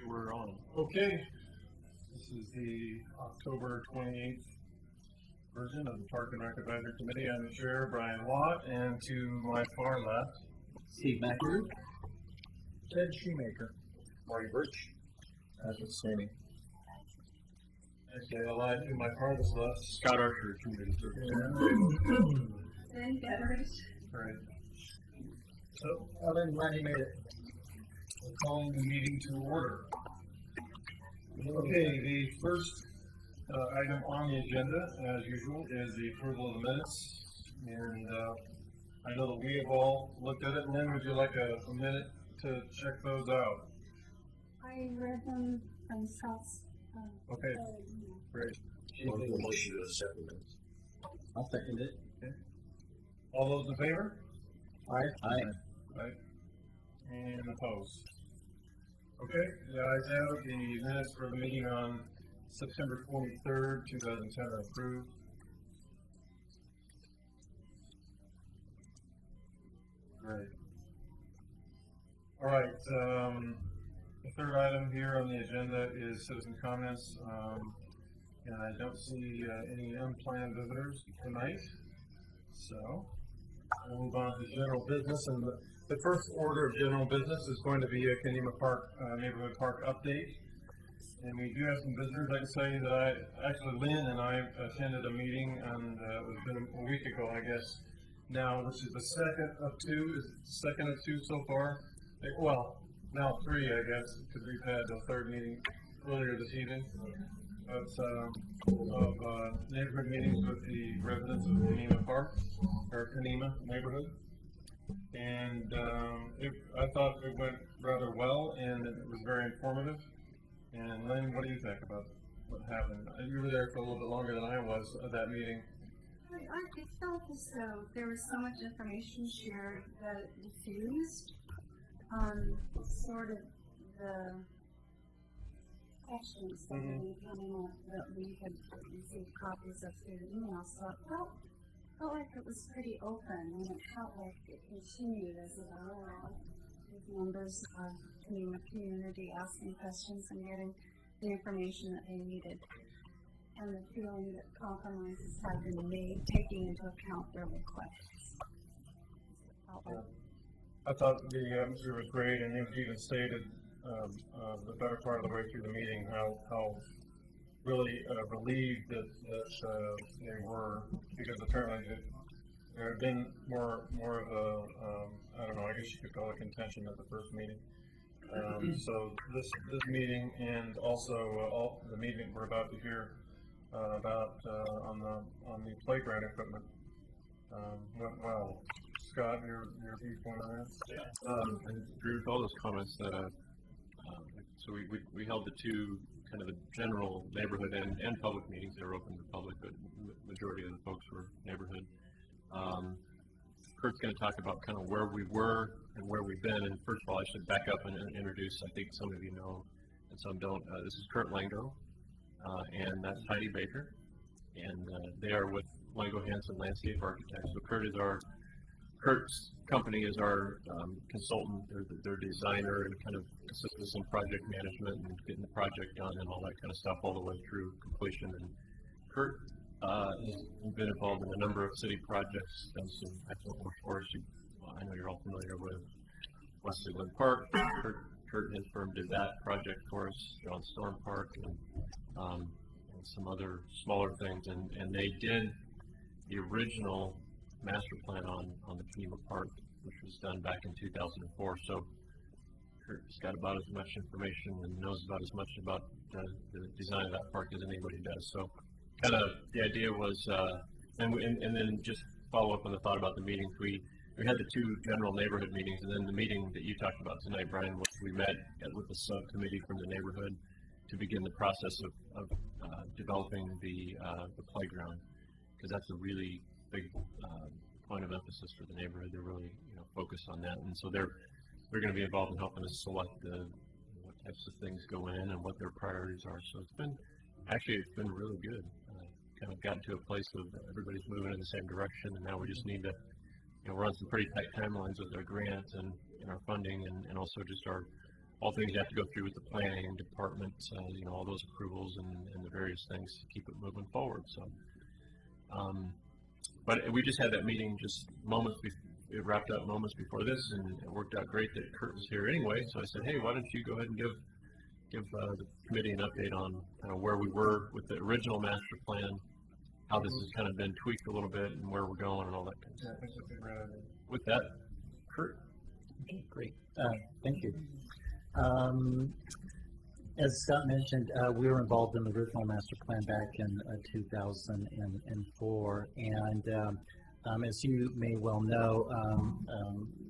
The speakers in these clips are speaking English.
We're on. Okay. This is the October 28th version of the Park and Rec Advisory Committee. I'm the chair, Brian Watt, and to my far left, Steve McAdoo, Ted Shoemaker, Marty Birch. Patrick Saney. Okay, alive to my farthest left, Scott Archer, Community Service. And Beveridge. Right. So, Ellen, glad you made it. We're calling the meeting to order. Okay, the first item on the agenda, as usual, is the approval of the minutes. And I know that we have all looked at it. And then would you like a minute to check those out? I read them from Scott's. Okay, great. I'll second it. Okay. All those in favor? Aye. Right. And opposed? Okay, the ayes have it. The minutes for the meeting on September 23rd, 2010 are approved. Great. All right, the third item here on the agenda is citizen comments. And I don't see any unplanned visitors tonight. So we'll move on to general business, and the first order of general business is going to be a Kenema Park neighborhood park update. And we do have some visitors. I can say that Lynn and I attended a meeting, and it was been a week ago, I guess. Now, which is the second of two so far. Well, now three, I guess, because we've had the third meeting earlier this evening. Of neighborhood meetings with the residents of Kenema Park, or Kenema neighborhood. And I thought it went rather well, and it was very informative. And Lynn, what do you think about what happened? You were there for a little bit longer than I was at that meeting. I felt as though there was so much information shared that it diffused sort of the questions that were coming up that we had received copies of through email. So it felt like it was pretty open, and it felt like it continued as a dialogue with members of the community asking questions and getting the information that they needed. And the feeling that compromises have been made, taking into account their requests. I thought the atmosphere was great, and it was even stated the better part of the way through the meeting how really relieved that they were, because apparently there had been more of a I don't know, I guess you could call it contention at the first meeting. So this meeting, and also all the meeting we're about to hear about on the playground equipment went well. Scott, your viewpoint on that? Yeah, I agree with all those comments. So we held the two kind of the general neighborhood and public meetings that are open to the public, but majority of the folks were neighborhood. Kurt's going to talk about kind of where we were and where we've been. And first of all, I should back up and introduce, I think some of you know and some don't. This is Kurt Lango, and that's Heidi Baker. And they are with Lango Hansen Landscape Architects. So Kurt's company is our consultant. They're their designer and kind of assists us in project management and getting the project done and all that kind of stuff all the way through completion. And Kurt has been involved in a number of city projects, done some excellent work for us. I know you're all familiar with Wesley Lynn Park. Kurt and his firm did that project for us, John Storm Park, and some other smaller things. And they did the original master plan on the Kenema Park, which was done back in 2004. So Kurt's got about as much information and knows about as much about the design of that park as anybody does. So kind of the idea was, and then just follow up on the thought about the meetings. We had the two general neighborhood meetings, and then the meeting that you talked about tonight, Brian, which we met with the subcommittee from the neighborhood to begin the process of developing the playground, because that's a really big point of emphasis for the neighborhood. They're really focused on that, and so they're going to be involved in helping us select what types of things go in and what their priorities are. So it's been really good. Kind of gotten to a place of everybody's moving in the same direction, and now we just need to we're on some pretty tight timelines with our grants and our funding, and also just our all things you have to go through with the planning department, you know, all those approvals and the various things to keep it moving forward. So, but we just had that meeting just it wrapped up moments before this, and it worked out great that Kurt was here anyway. So I said, hey, why don't you go ahead and give the committee an update on kind of where we were with the original master plan, how this has kind of been tweaked a little bit, and where we're going, and all that kind of stuff. I think that's a great idea. With that, Kurt. Okay, great. Thank you. As Scott mentioned, we were involved in the original master plan back in 2004, and as you may well know,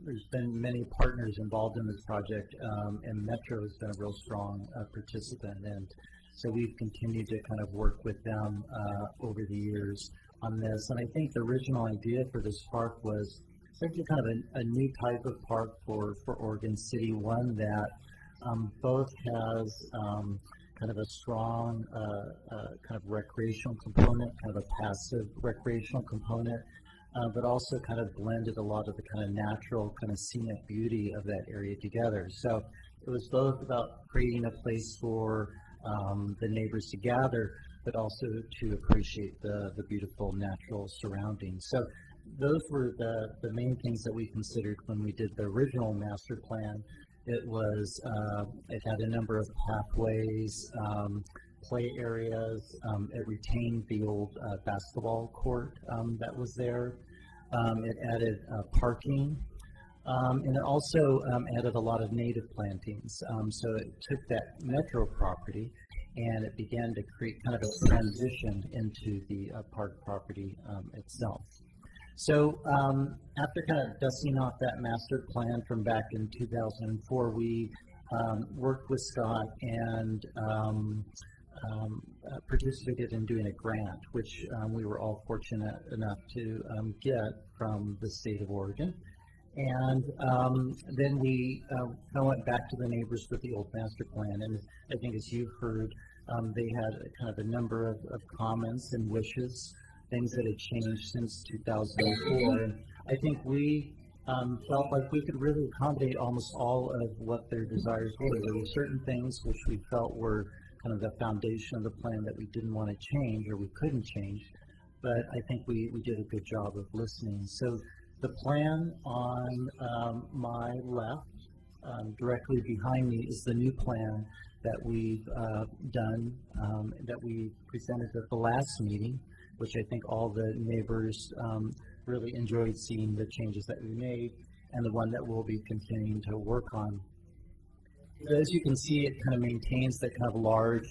there's been many partners involved in this project, and Metro has been a real strong participant, and so we've continued to kind of work with them over the years on this. And I think the original idea for this park was essentially kind of a new type of park for Oregon City, one that both has kind of a strong kind of recreational component, kind of a passive recreational component, but also kind of blended a lot of the kind of natural kind of scenic beauty of that area together. So it was both about creating a place for the neighbors to gather, but also to appreciate the beautiful natural surroundings. So those were the main things that we considered when we did the original master plan. It was, it had a number of pathways, play areas. It retained the old basketball court that was there. It added parking, and it also added a lot of native plantings. So it took that Metro property and it began to create kind of a transition into the park property itself. So after kind of dusting off that master plan from back in 2004, we worked with Scott and participated in doing a grant, which we were all fortunate enough to get from the state of Oregon. And then we went back to the neighbors with the old master plan. And I think as you've heard, they had kind of a number of comments and wishes, things that had changed since 2004. And I think we felt like we could really accommodate almost all of what their desires were. There were certain things which we felt were kind of the foundation of the plan that we didn't want to change or we couldn't change, but I think we did a good job of listening. So the plan on my left, directly behind me, is the new plan that we've done, that we presented at the last meeting, which I think all the neighbors really enjoyed seeing the changes that we made, and the one that we'll be continuing to work on. So as you can see, it kind of maintains that kind of large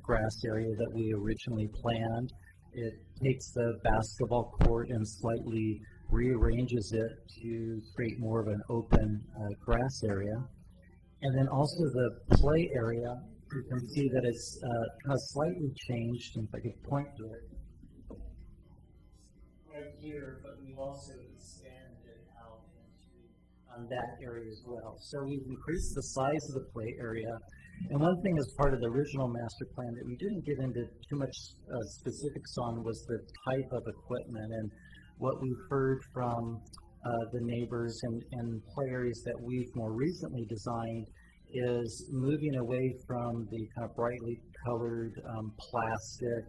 grass area that we originally planned. It takes the basketball court and slightly rearranges it to create more of an open grass area. And then also the play area, you can see that it's kind of slightly changed, and if I could point to it right here, but we've also expanded it out into that area as well. So we've increased the size of the play area. And one thing as part of the original master plan that we didn't get into too much specifics on was the type of equipment. And what we've heard from the neighbors and play areas that we've more recently designed is moving away from the kind of brightly colored plastic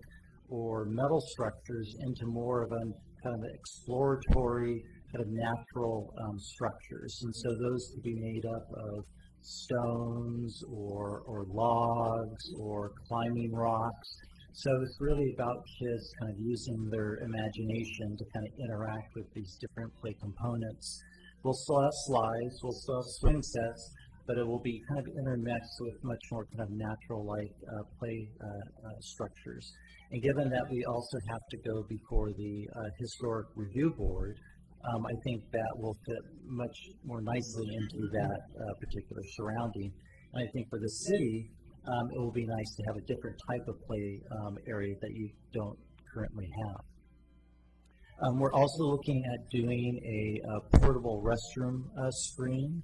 or metal structures into more of a kind of exploratory, kind of natural structures. And so those could be made up of stones or logs or climbing rocks. So it's really about kids kind of using their imagination to kind of interact with these different play components. We'll still have slides, we'll still have swing sets, but it will be kind of intermixed with much more kind of natural-like play structures. And given that we also have to go before the Historic Review Board, I think that will fit much more nicely into that particular surrounding. And I think for the city, it will be nice to have a different type of play area that you don't currently have. We're also looking at doing a portable restroom screen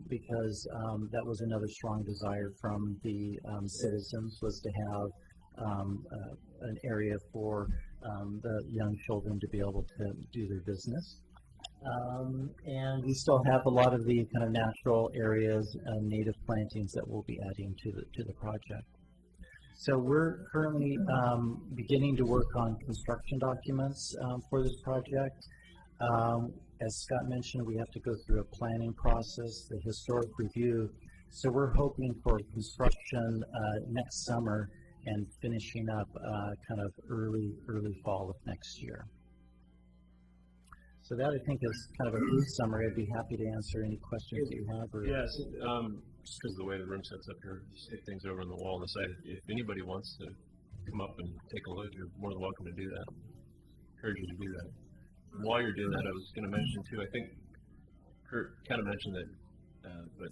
because that was another strong desire from the citizens, was to have an area for the young children to be able to do their business. And we still have a lot of the kind of natural areas and native plantings that we'll be adding to the project. So we're currently beginning to work on construction documents for this project. As Scott mentioned, we have to go through a planning process, the historic review. So we're hoping for construction next summer and finishing up kind of early fall of next year. So that, I think, is kind of a brief summary. I'd be happy to answer any questions that you have. Or Yes, just because of the way the room sets up here, stick things over on the wall on the side. If anybody wants to come up and take a look, you're more than welcome to do that. Encourage you to do that. While you're doing that, I was going to mention too, I think Kurt kind of mentioned that, but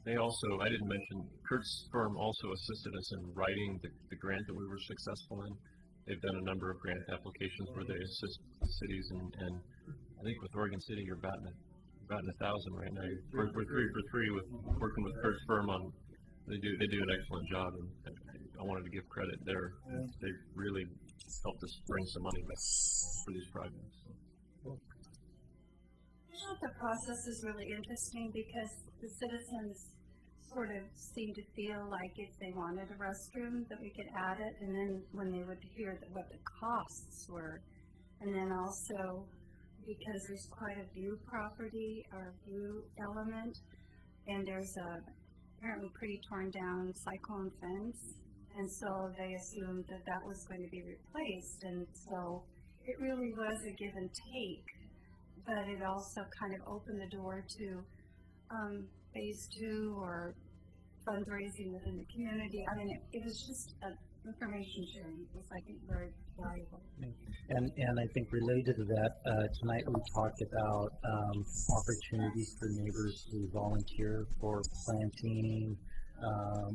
they also, I didn't mention, Kurt's firm also assisted us in writing the grant that we were successful in. They've done a number of grant applications where they assist cities, and I think with Oregon City, you're batting 1,000 right now. We're 3 for 3 with working with Kurt's firm on. They do an excellent job, and I wanted to give credit there. They really helped us bring some money back for these projects. I thought the process is really interesting because the citizens sort of seemed to feel like if they wanted a restroom that we could add it, and then when they would hear what the costs were, and then also because there's quite a view property or view element, and there's a apparently pretty torn down cyclone fence, and so they assumed that that was going to be replaced, and so it really was a give and take, but it also kind of opened the door to phase 2 or fundraising within the community. I mean, it was just information sharing. It was, I think, very valuable. And I think related to that, tonight we talked about opportunities for neighbors to volunteer for planting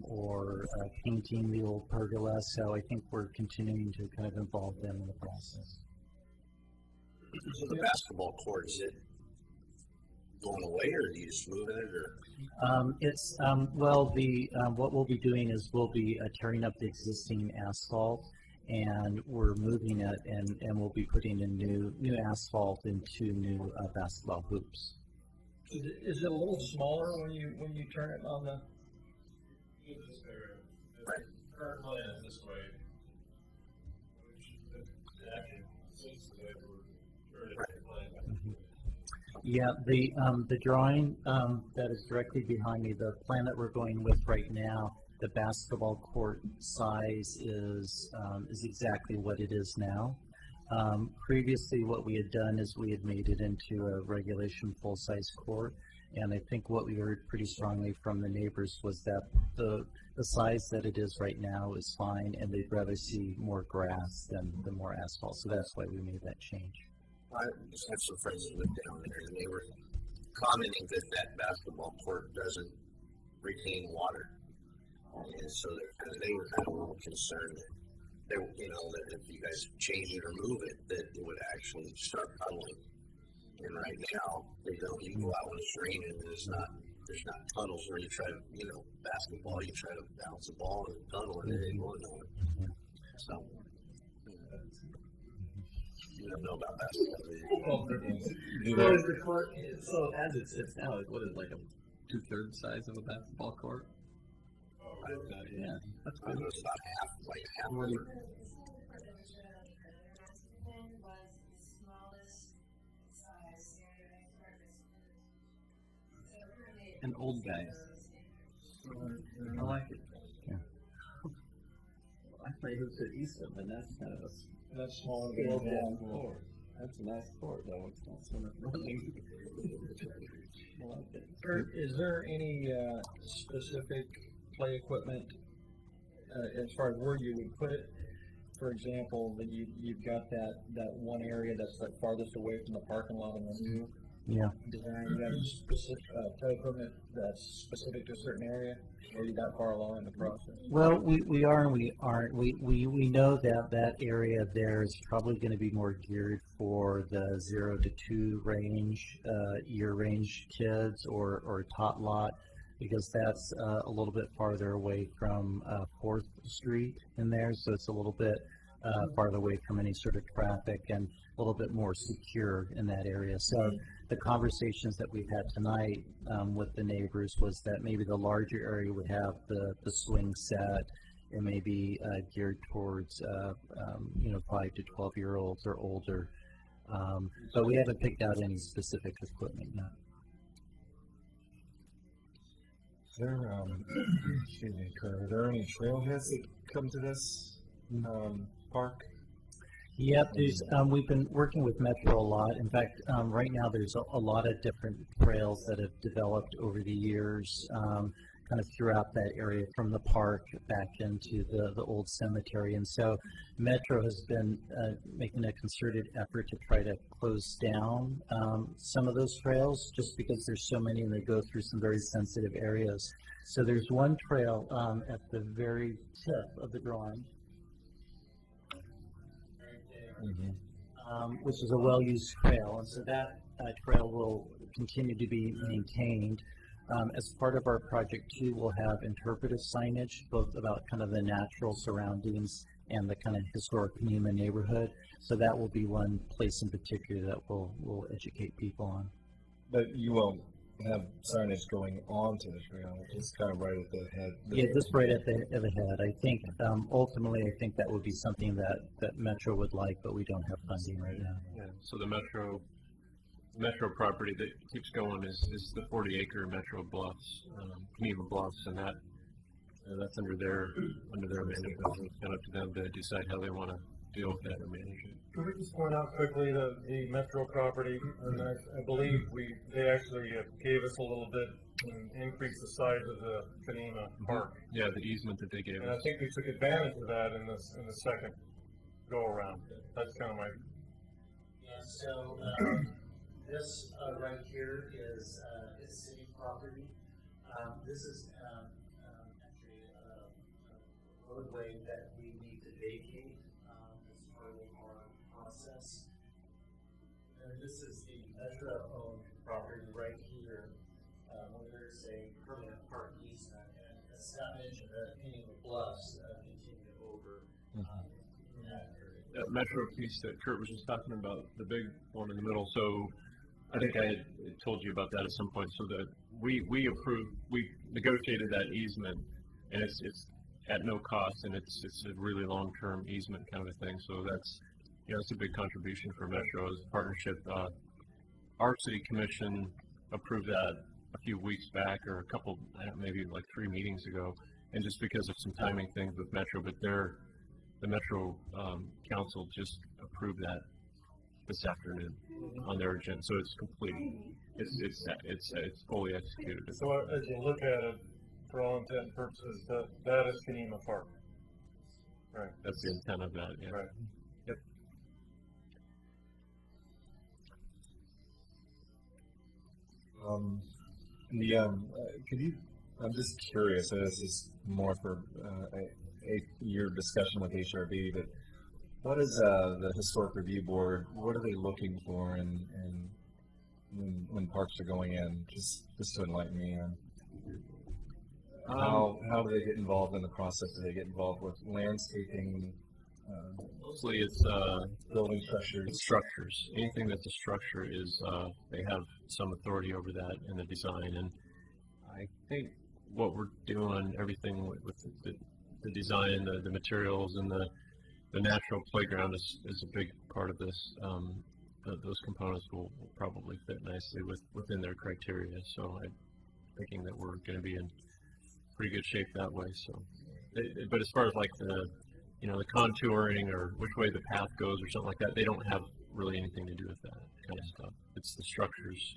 or painting the old pergola. So I think we're continuing to kind of involve them in the process. So the basketball court, is it going away, or do you just moving it, or? It's well, what we'll be doing is we'll be tearing up the existing asphalt, and we're moving it, and we'll be putting in new asphalt into new basketball hoops. Is it a little smaller when you turn it on the? Right. Current plan is this way. Which actually suits the way we're turning the plan. Yeah, the drawing that is directly behind me, the plan that we're going with right now, the basketball court size is exactly what it is now. Previously, what we had done is we had made it into a regulation full-size court, and I think what we heard pretty strongly from the neighbors was that the size that it is right now is fine, and they'd rather see more grass than the more asphalt. So that's why we made that change. I just have some friends that live down there, and they were commenting that basketball court doesn't retain water, and so they were kind of a little concerned that that if you guys change it or move it, that it would actually start puddling. And right now, they don't. You go out when it's raining, and there's not tunnels where you try to basketball. You try to bounce the ball in a tunnel, and it ain't going nowhere. So. You don't know about basketball. Well, is the court? So as it sits now, what is it, like a 2/3 size of a basketball court? Yeah, that's I good. know it's about half. Was the smallest size. And old guys. I like it. Yeah. I play hoops at Eastham, and that's kind of a That's smaller scaled than down court. That's a nice court, though. It's not so much running. I like it. Kurt, is there any specific play equipment as far as where you would put it? For example, that you've got that one area that's like farthest away from the parking lot in the new Yeah. design. You have specific play equipment that's specific to a certain area, or are you that far along in the process? Well, we are and we aren't. We know that area there is probably going to be more geared for the 0 to 2 range, year range kids or tot lot, because that's a little bit farther away from 4th Street in there, so it's a little bit farther away from any sort of traffic and a little bit more secure in that area. So the conversations that we've had tonight with the neighbors was that maybe the larger area would have the swing set and maybe geared towards 5 to 12-year-olds or older. But we haven't picked out any specific equipment yet. Excuse me, Kurt, are there any trailheads that come to this park? Yep, we've been working with Metro a lot. In fact, right now there's a lot of different trails that have developed over the years, kind of throughout that area from the park back into the old cemetery. And so Metro has been making a concerted effort to try to close down some of those trails just because there's so many and they go through some very sensitive areas. So there's one trail at the very tip of the drawing, which is a well-used trail, and so that trail will continue to be maintained. As part of our project too, we'll have interpretive signage, both about kind of the natural surroundings and the kind of historic Kenema neighborhood. So that will be one place in particular that we'll educate people on. But you won't have signage going onto the trail, just kind of right at the head. Yeah, just right at the head. I think ultimately, I think that would be something that Metro would like, but we don't have funding right now. Yeah. So the Metro property that keeps going is the 40-acre Metro Bluffs, Kenema Bluffs, and that's under their management. It's kind of up to them to decide how they want to deal with that or manage it. Could we just point out quickly the Metro property, and I believe they actually gave us a little bit and increased the size of the Kenema Park. Yeah, the easement that they gave And I us. think we took advantage of that in the second go around. That's kind of my. Yeah. So this right here is city property. This is actually a roadway that we need to vacate as part of our process. And this is the Metro-owned property right here, where there's a permanent park easement. And as Scott mentioned, the Kenema Bluffs continue over in that area. That Metro piece that Kurt was just talking about, the big one in the middle. So I think I had told you about that at some point. So that we negotiated that easement, and it's at no cost, and it's a really long-term easement kind of a thing. So that's it's a big contribution for Metro as a partnership. Our city commission approved that a few weeks back, or maybe like 3 meetings ago, and just because of some timing things with Metro, but the Metro council just approved that this afternoon on their agenda, so it's complete. It's fully executed. So as you look at it, for all intent and purposes, that is Kenema Park. Right. That's the intent of that. Yeah. Right. Yep. Could you? I'm just curious. This is more for your discussion with HRB, but what is the Historic Review Board? What are they looking for when parks are going in? Just to enlighten me on. How do they get involved in the process? Do they get involved with landscaping? Mostly it's building structures. Structures. Anything that's a structure is they have some authority over that in the design. And I think what we're doing, everything with the design, the materials, and the natural playground is a big part of this. Those components will probably fit nicely within their criteria. So I'm thinking that we're going to be in pretty good shape that way. So, but as far as like the contouring or which way the path goes or something like that, they don't have really anything to do with that kind of stuff. It's the structures.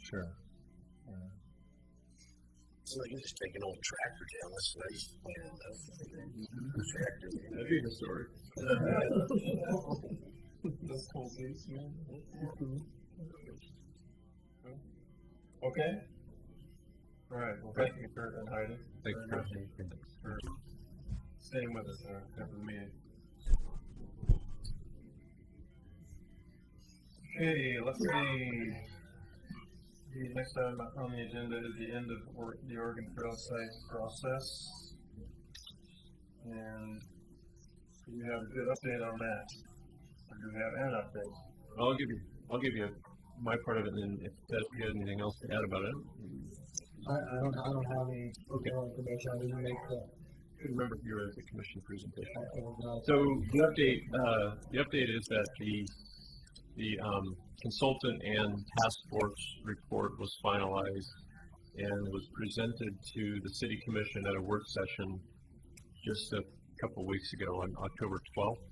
Sure. So you just take an old tractor down this nice tractor. That'd be historic. That's cool. Okay. All right. Well, thank you, Kurt and Heidi. Thanks very much for staying with us after the meeting. Okay, let's see. The next item on the agenda is the end of the Oregon Trail site process. And do you have a good update on that? Or do you have an update? I'll give you my part of it, and if you had anything else to add about it. I don't have any Okay. more information. I didn't make the. I couldn't remember if you were at the commission presentation. I was not- So the update is that the consultant and task force report was finalized and was presented to the city commission at a work session just a couple of weeks ago on October 12th.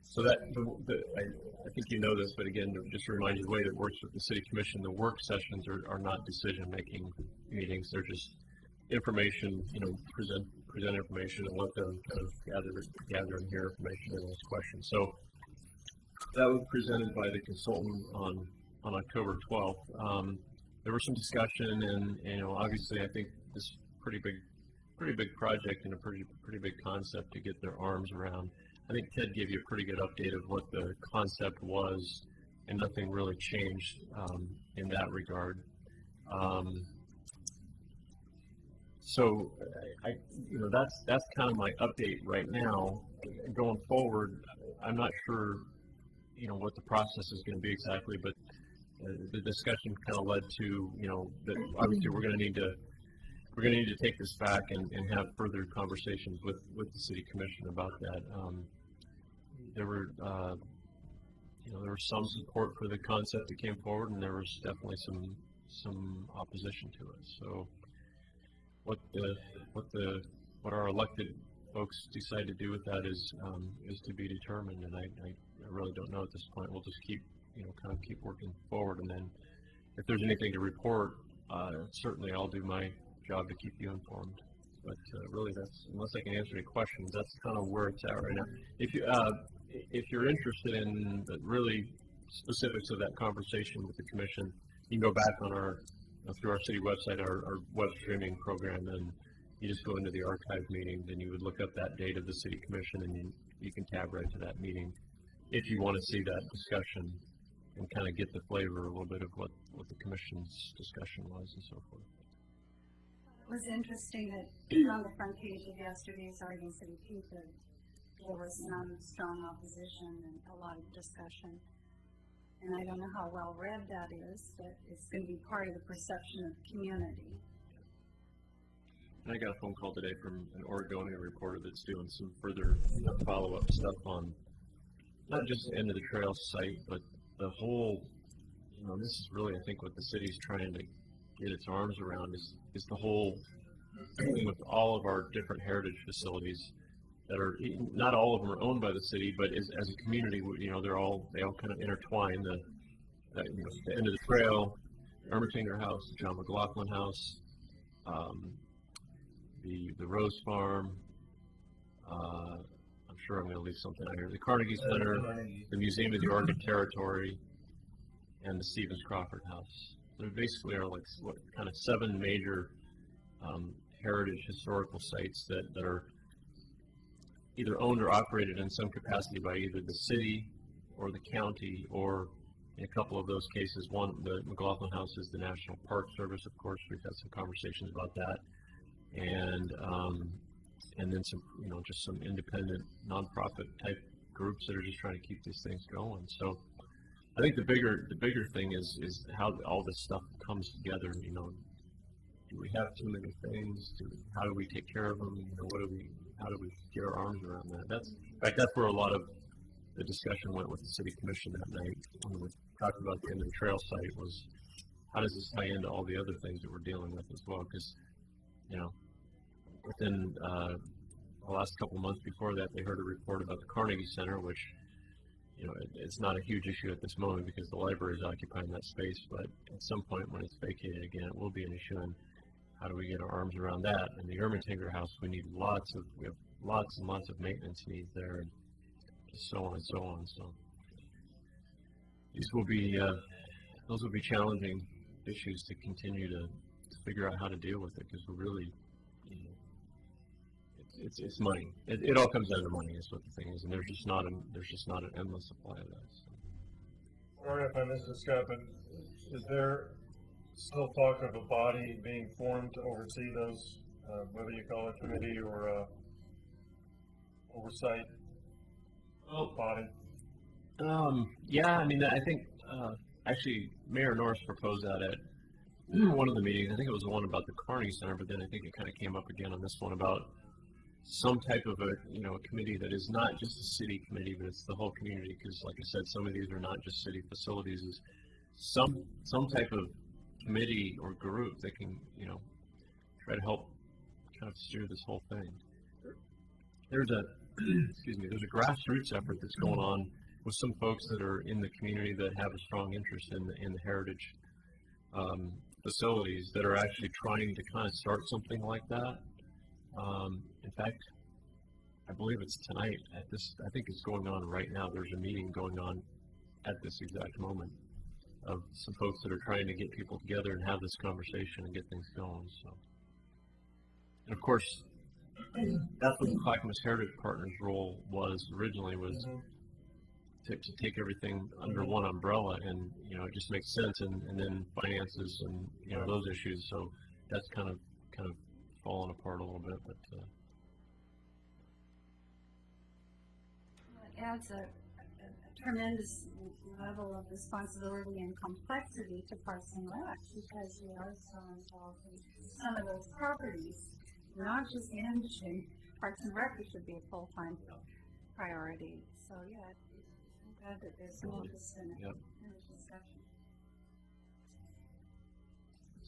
So that, I think you know this, but again, just to remind you, the way that it works with the city commission, the work sessions are not decision-making meetings. They're just information, present information and let them kind of gather and hear information and ask questions. So that was presented by the consultant on October 12th. There was some discussion, and obviously, I think this pretty big project and a pretty big concept to get their arms around. I think Ted gave you a pretty good update of what the concept was, and nothing really changed in that regard. So, that's kind of my update right now. Going forward, I'm not sure, what the process is going to be exactly, but the discussion kind of led to, that obviously we're going to need to take this back and have further conversations with the city commission about that. There were some support for the concept that came forward, and there was definitely some opposition to it. So, what our elected folks decide to do with that is to be determined, and I really don't know at this point. We'll just keep working forward, and then if there's anything to report, certainly I'll do my job to keep you informed. But really, unless I can answer any questions, that's kind of where it's at right now. If you're interested in the really specifics of that conversation with the commission, you can go back on through our city website, our web streaming program, and you just go into the archive meetings, and you would look up that date of the city commission, and you can tab right to that meeting if you want to see that discussion and kind of get the flavor a little bit of what the commission's discussion was and so forth. It was interesting that on the front page of yesterday's Oregon City Paper, there was some strong opposition and a lot of discussion. And I don't know how well read that is, but it's going to be part of the perception of the community. And I got a phone call today from an Oregonian reporter that's doing some further follow-up stuff on not just the end of the trail site, but the whole, this is really, I think, what the city's trying to get its arms around is the whole thing with all of our different heritage facilities that are, not all of them are owned by the city, but as a community, they all kind of intertwine. The end of the trail, Ermatinger House, the John McLaughlin House, the Rose Farm. I'm sure I'm going to leave something out here. The Carnegie Center, the Museum of the Oregon Territory, and the Stevens Crawford House. There basically are kind of 7 major heritage historical sites that are either owned or operated in some capacity by either the city or the county, or in a couple of those cases, the McLaughlin House is the National Park Service, of course. We've had some conversations about that, and then some, just some independent nonprofit type groups that are just trying to keep these things going. So I think the bigger thing is how all this stuff comes together. Do we have too many things? How do we take care of them? How do we get our arms around that? In fact, that's where a lot of the discussion went with the city commission that night when we talked about the end of the trail site. Was how does this tie into all the other things that we're dealing with as well? Because within the last couple of months before that, they heard a report about the Carnegie Center, which it's not a huge issue at this moment because the library is occupying that space. But at some point, when it's vacated again, it will be an issue. And how do we get our arms around that? And the Ermatinger House, we have lots and lots of maintenance needs there, and so on and so on. So those will be challenging issues to continue to figure out how to deal with it, because we're really, it's money. It all comes down to money, is what the thing is, and there's just not an endless supply of that. So. Sorry if I missed this, Scott, but is there still talk of a body being formed to oversee those, whether you call it committee or oversight body? Yeah, I mean, I think actually, Mayor Norris proposed that at one of the meetings. I think it was the one about the Carney Center, but then I think it kind of came up again on this one about some type of a committee that is not just a city committee, but it's the whole community. Because, like I said, some of these are not just city facilities. Is some type of committee or group that can try to help kind of steer this whole thing. There's a there's a grassroots effort that's going on with some folks that are in the community that have a strong interest in the heritage facilities that are actually trying to kind of start something like that. In fact, I believe it's tonight at this. I think it's going on right now. There's a meeting going on at this exact moment of some folks that are trying to get people together and have this conversation and get things going. So, and of course, that's what the Clackamas Heritage Partners role was originally, was to take everything under one umbrella, and it just makes sense, and then finances and those issues. So that's kind of fallen apart a little bit, but it adds a tremendous level of responsibility and complexity to Parks and Rec, because we are so involved in some of those properties. Not just managing Parks and Rec, which should be a full-time priority. So yeah, I'm glad that there's some interest in it, in the discussion.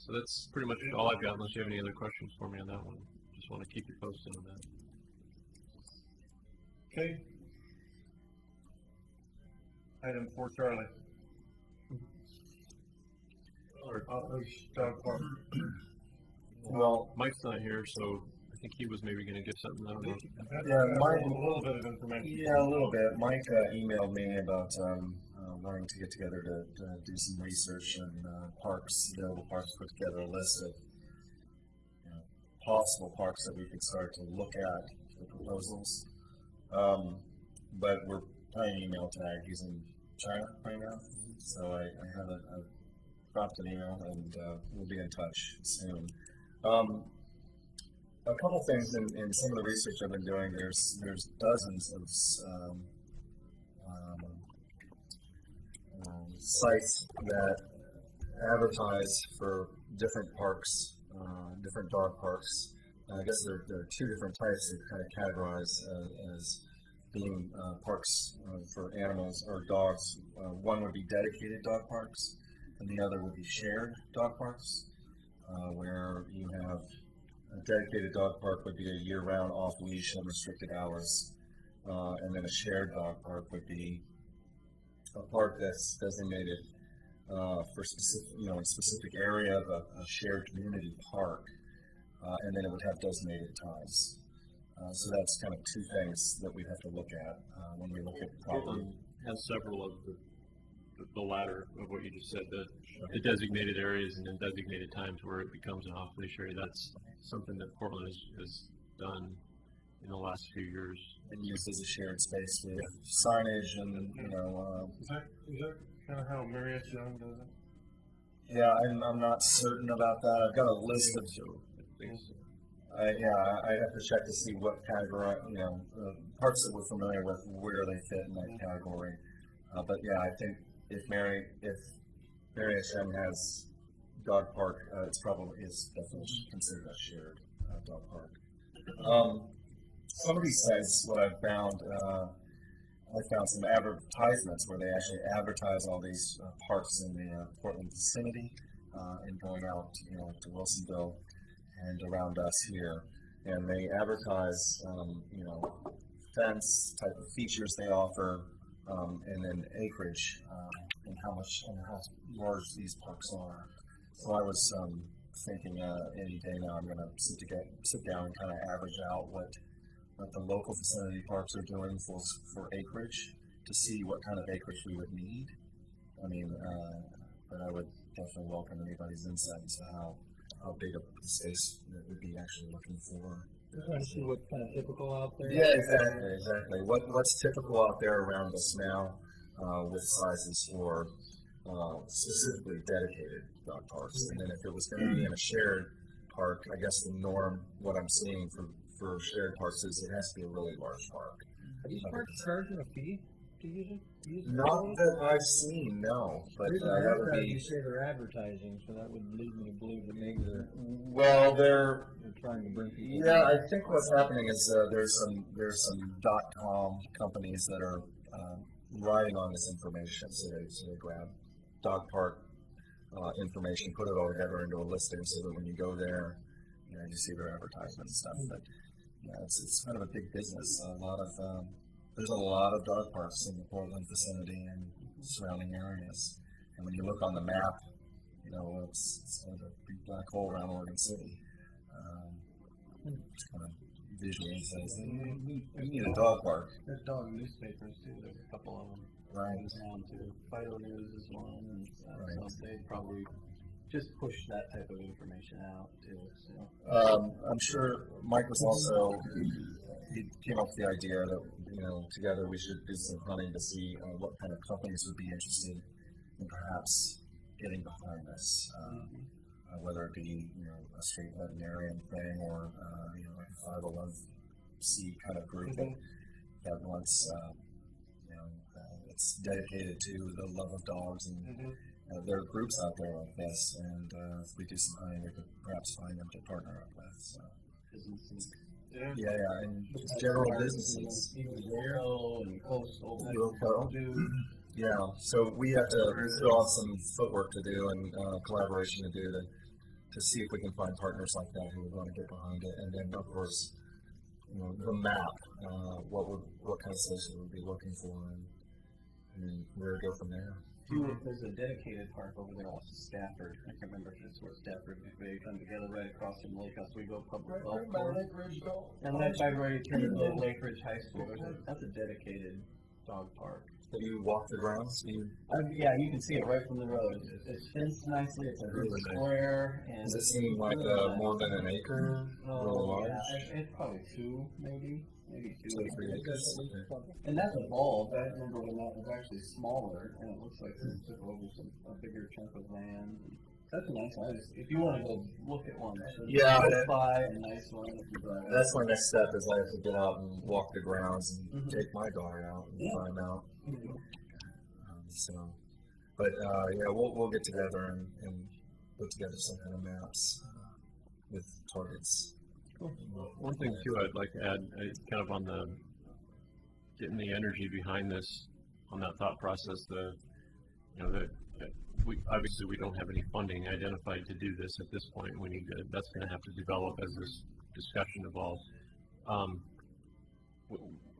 so that's pretty much all I've got, unless you have any other questions for me on that one. Just want to keep you posted on that. Okay. Item 4, Charlie. Dog park. Well, Mike's not here, so I think he was maybe going to give something. I don't know. yeah, Mike. A little bit of information. Yeah, a little bit. Mike emailed me about wanting to get together to do some research and parks, available parks, put together a list of possible parks that we could start to look at for proposals. But we're playing email tag. He's in China right now, so I haven't dropped an email, and we'll be in touch soon. A couple things in some of the research I've been doing. There's dozens of sites that advertise for different parks, different dog parks. I guess there are two different types that kind of categorize as being parks for animals or dogs. One would be dedicated dog parks, and the other would be shared dog parks, where you have a dedicated dog park would be a year-round off-leash and restricted hours, and then a shared dog park would be a park that's designated for specific, a specific area of a shared community park, and then it would have designated times. So that's kind of two things that we have to look at when we look at property. Portland has several of the latter of what you just said, the designated areas and then designated times where it becomes an off-leash area. That's something that Portland has done in the last few years. And used as a shared space with signage and, Is that kind of how Marriott Young does it? Yeah, I'm not certain about that. I've got a list of things. I have to check to see what category, parts that we're familiar with, where they fit in that category. But yeah, I think if Marriott Young has dog park, it's definitely considered a shared dog park. Some of these sites, what I've found, I found some advertisements where they actually advertise all these parks in the Portland vicinity and going out, to Wilsonville and around us here, and they advertise, fence type of features they offer, and then acreage and how large these parks are. So I was thinking any day now I'm going to sit down and kind of average out what the local vicinity parks are doing for acreage to see what kind of acreage we would need. I mean, but I would definitely welcome anybody's insight into how big of a space that we'd be actually looking for. Trying to see what's kind of typical out there. Yeah, exactly. What's typical out there around us now with sizes for specifically dedicated dog parks, and then if it was going to be in a shared park, I guess the norm, what I'm seeing for shared parks is it has to be a really large park. Are these parks charging a fee? to use it? Not that I've seen, no, but that would You be, say they're advertising, so that would lead me to believe that maybe well, they're, they're trying to bring people. yeah, I think what's happening is there's some .com companies that are riding on this information, so they grab dog park information, put it all together into a listing, so that when you go there, you see their advertisement and stuff. But yeah, it's kind of a big business. There's a lot of dog parks in the Portland vicinity and surrounding areas. And when you look on the map, it's kind of a big black hole around Oregon City. It's kind of visually says, you need a dog park. There's dog newspapers too. There's a couple of them. Right. In town too. Fido News is one, and Right. so they probably just push that type of information out too. So. I'm sure Mike was also, he came up with the idea that, together we should do some hunting to see what kind of companies would be interested in perhaps getting behind this. Whether it be, a straight veterinarian thing or, like a 501c kind of group that wants, it's dedicated to the love of dogs, and there are groups out there like this, and if we do some hunting, we could perhaps find them to partner up with. So. Yeah, and just general businesses. And coastal. Yeah, so we have to still have some footwork to do and collaboration to do to see if we can find partners like that who would want to get behind it, and then of course, the map, what kind of solution we'd be looking for, and where to go from there. There's a dedicated park over there off of Stafford. I can't remember if it's where Stafford, they come together right across from Lake Oswego Public Golf Course. And that's by where you turn to Lake Ridge High School. That's a dedicated dog park. So you walk the grounds? Yeah, you can see it right from the road. It's fenced nicely. It's a good square. And does it seem like more than an acre? Really large? Yeah, it's probably two, maybe 2 2 or 3 acres. And that's evolved. I remember when that was actually smaller, and it looks like they took over a bigger chunk of land. That's a nice one. If you want to go look at one, Yeah, buy a nice one. If you drive that's my next step. Is I have to get out and walk the grounds and take my dog out and find out. But we'll get together and put together some kind of maps with targets. One thing too, I'd like to add, kind of on the getting the energy behind this, on that thought process. We obviously don't have any funding identified to do this at this point. That's going to have to develop as this discussion evolves.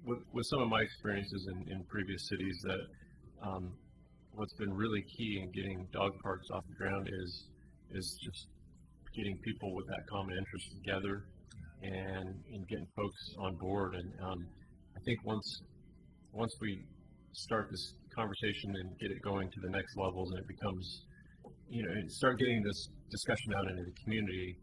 With some of my experiences in previous cities, that what's been really key in getting dog parks off the ground is just getting people with that common interest together and getting folks on board. And I think once we start this conversation and get it going to the next levels, and it becomes, and start getting this discussion out into the community,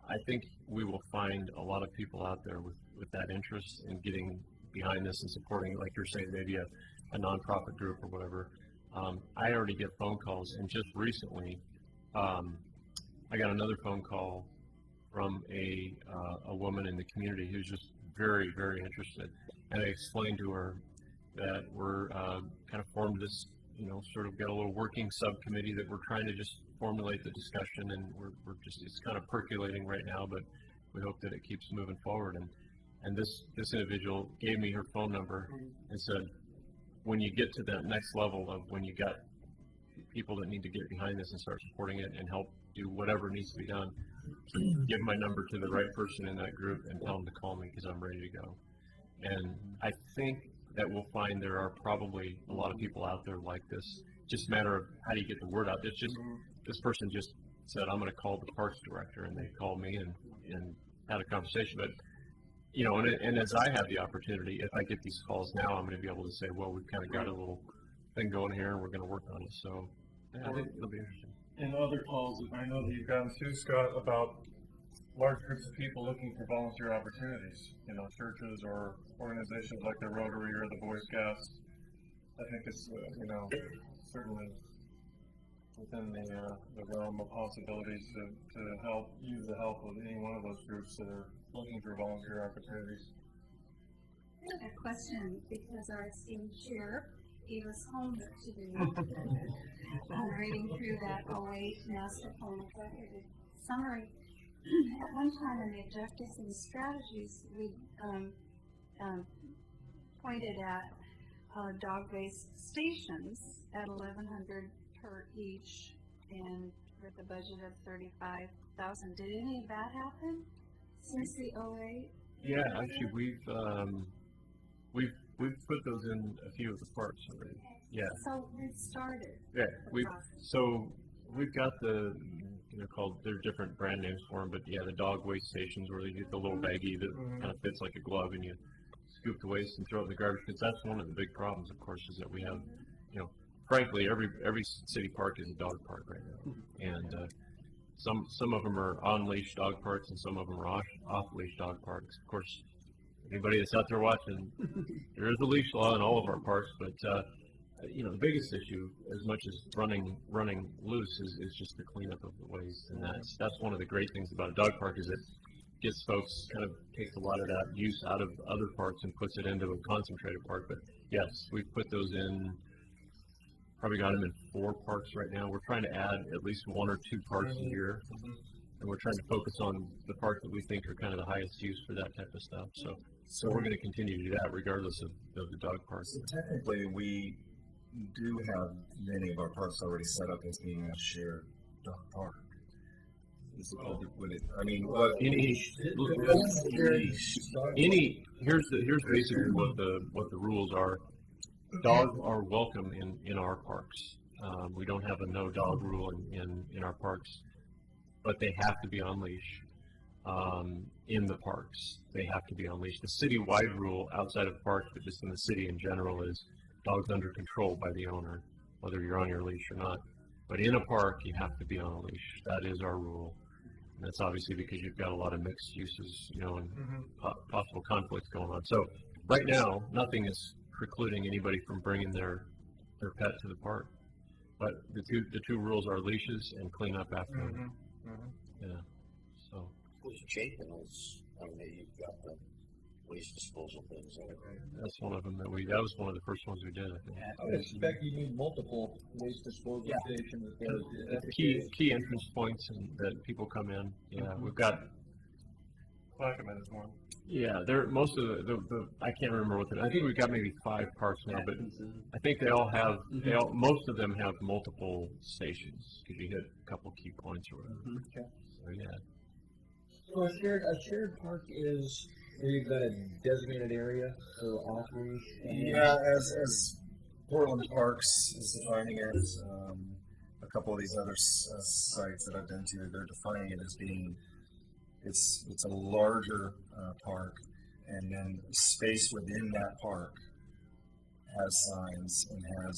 I think we will find a lot of people out there with that interest in getting behind this and supporting, like you're saying, maybe a nonprofit group or whatever. I already get phone calls, and just recently, I got another phone call from a woman in the community who's just very, very interested. And I explained to her that we're kind of formed this, sort of got a little working subcommittee that we're trying to just formulate the discussion, and it's kind of percolating right now, but we hope that it keeps moving forward. And this individual gave me her phone number and said, when you get to that next level of when you got people that need to get behind this and start supporting it and help do whatever needs to be done, give my number to the right person in that group and tell them to call me because I'm ready to go. And I think that we'll find there are probably a lot of people out there like this. Just a matter of how do you get the word out. It's just, this person just said, I'm going to call the parks director, and they called me and had a conversation. But, and as I have the opportunity, if I get these calls now, I'm going to be able to say, well, we've kind of got a little thing going here, and we're going to work on it. So I think it'll be interesting. In other calls, I know that you've gotten too, Scott, about large groups of people looking for volunteer opportunities, churches or organizations like the Rotary or the Boy Scouts. I think it's, certainly within the realm of possibilities to use the help of any one of those groups that are looking for volunteer opportunities. a question because our esteemed chair gave us homework to do. I'm reading through that 08 master plan executive summary. At one time in the objectives and strategies, we pointed at dog-based stations at 1,100 per each, and with a budget of 35,000. Did any of that happen since the 08? Yeah, actually, we've put those in a few of the parks already. Yeah. So we've started. Yeah, the process. we've got the called, there are different brand names for them, but yeah, the dog waste stations where you get the little baggie that kind of fits like a glove, and you scoop the waste and throw it in the garbage. Because that's one of the big problems, of course, is that we have, frankly, every city park is a dog park right now, and some of them are on leash dog parks, and some of them are off leash dog parks. Of course, anybody that's out there watching, there is a leash law in all of our parks, but the biggest issue, as much as running loose, is just the cleanup of the waste, and that's one of the great things about a dog park is it gets folks kind of takes a lot of that use out of other parks and puts it into a concentrated park. But yes, we've put those in. Probably got them in 4 parks right now. We're trying to add at least 1 or 2 parks a year, and we're trying to focus on the parks that we think are kind of the highest use for that type of stuff. So we're going to continue to do that regardless of the dog parks. So technically, we do have many of our parks already set up as being a shared dog park. Here's basically what the rules are. Dogs are welcome in our parks. We don't have a no dog rule in our parks, but they have to be on leash. In the parks, they have to be on leash. The city-wide rule outside of parks, but just in the city in general, is dogs under control by the owner, whether you're on your leash or not. But in a park, you have to be on a leash. That is our rule. And that's obviously because you've got a lot of mixed uses, and possible conflicts going on. So right now, nothing is precluding anybody from bringing their pet to the park. But the two rules are leashes and clean up after them. Yeah. So. Who's Chapin is? You've got the waste disposal things. That's one of them that was one of the first ones we did. I think. I would expect you need multiple waste disposal stations. Key entrance points and that people come in. Yeah, we've got. Clackamas is one. Yeah, most of the I can't remember I think we've got maybe 5 parks now, but I think they all have most of them have multiple stations because you hit a couple key points or whatever. Okay. So yeah. So a shared park is where you've got a designated area for off-leash. Yeah, as Portland Parks is defining it, a couple of these other sites that I've been to, they're defining it as being it's a larger park, and then space within that park has signs and has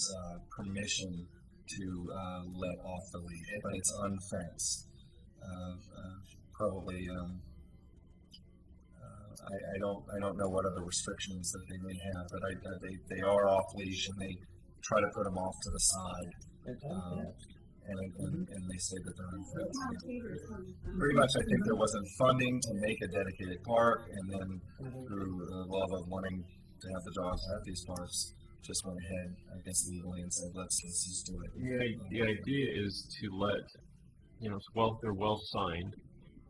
permission to let off the leash, but it's unfenced. Probably. I don't know what other restrictions that they may have, but they are off leash, and they try to put them off to the side, and they say that they're unfenced. Pretty much, I think there wasn't funding to make a dedicated park, and then through the love of wanting to have the dogs at these parks, just went ahead, I guess, legally and said, let's just do it. The idea is to let, they're well signed.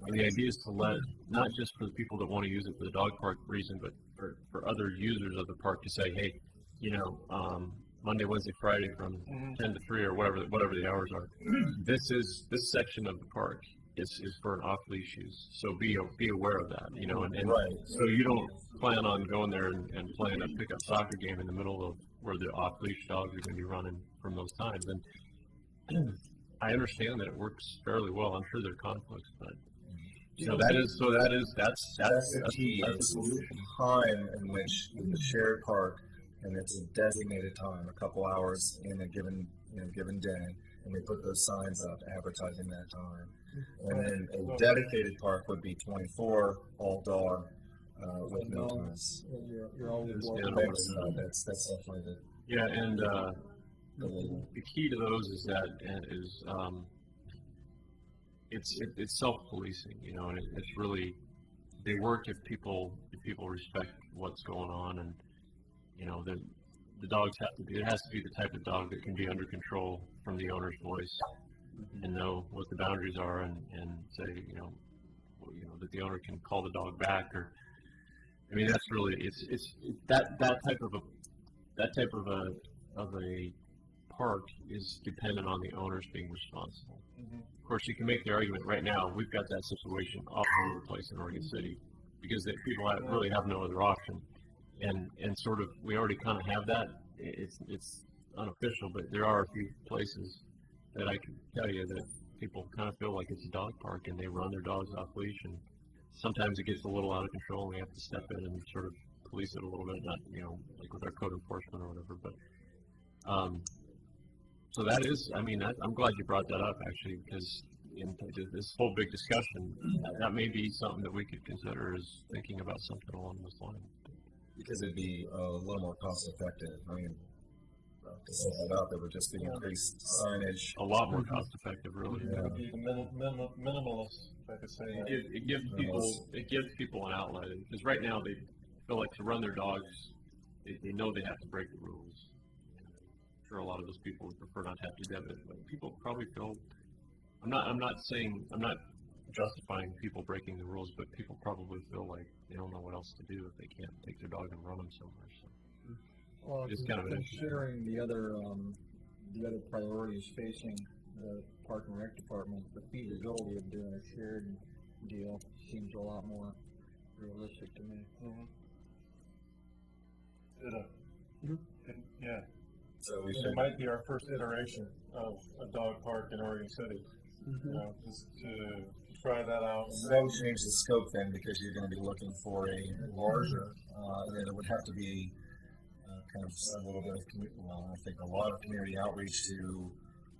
And the idea is to let, not just for the people that want to use it for the dog park reason, but for other users of the park to say, hey, Monday, Wednesday, Friday from 10 to 3 or whatever the hours are. This section of the park is for an off-leash use. So be aware of that, and right. So you don't plan on going there and playing a pickup soccer game in the middle of where the off-leash dogs are going to be running from those times. And I understand that it works fairly well. I'm sure there are conflicts, but that's the key. It's the time in which the shared park, and it's a designated time, a couple hours in a given day, and they put those signs up advertising that time. And then a dedicated park would be 24 all dog with no times. You're always that's definitely and the key to those is it's self-policing, and it's really, they work if people respect what's going on, and you know, the dogs have to be. It has to be the type of dog that can be under control from the owner's voice and know what the boundaries are, and say, you know, that the owner can call the dog back, or I mean, that's really it's that type of a park is dependent on the owners being responsible. Of course, you can make the argument right now. We've got that situation all over the place in Oregon City because people really have no other option, and sort of we already kind of have that. It's unofficial, but there are a few places that I can tell you that people kind of feel like it's a dog park and they run their dogs off leash, and sometimes it gets a little out of control and we have to step in and sort of police it a little bit, not, you know, like with our code enforcement or whatever, but so that is, I mean, I'm glad you brought that up actually, because in this whole big discussion, that may be something that we could consider as thinking about something along this line. Because it'd be a little more cost effective. I mean, to set that up, it would just be increased signage. A lot more cost effective, really. It would be minimalist, if I could say. It gives people an outlet, because right now they feel like to run their dogs, they know they have to break the rules. I'm sure a lot of those people would prefer not to have to do that, but people probably feel. I'm not justifying people breaking the rules, but people probably feel like they don't know what else to do if they can't take their dog and run them somewhere. So. Well, It's kind of an considering the other priorities facing the Park and Rec Department, the feasibility of doing a shared deal seems a lot more realistic to me. Yeah. So we It should. might be our first iteration of a dog park in Oregon City. You know, just to try that out. So that would change the scope then, because you're going to be looking for a larger, and it would have to be kind of a little bit of, I think a lot of community outreach to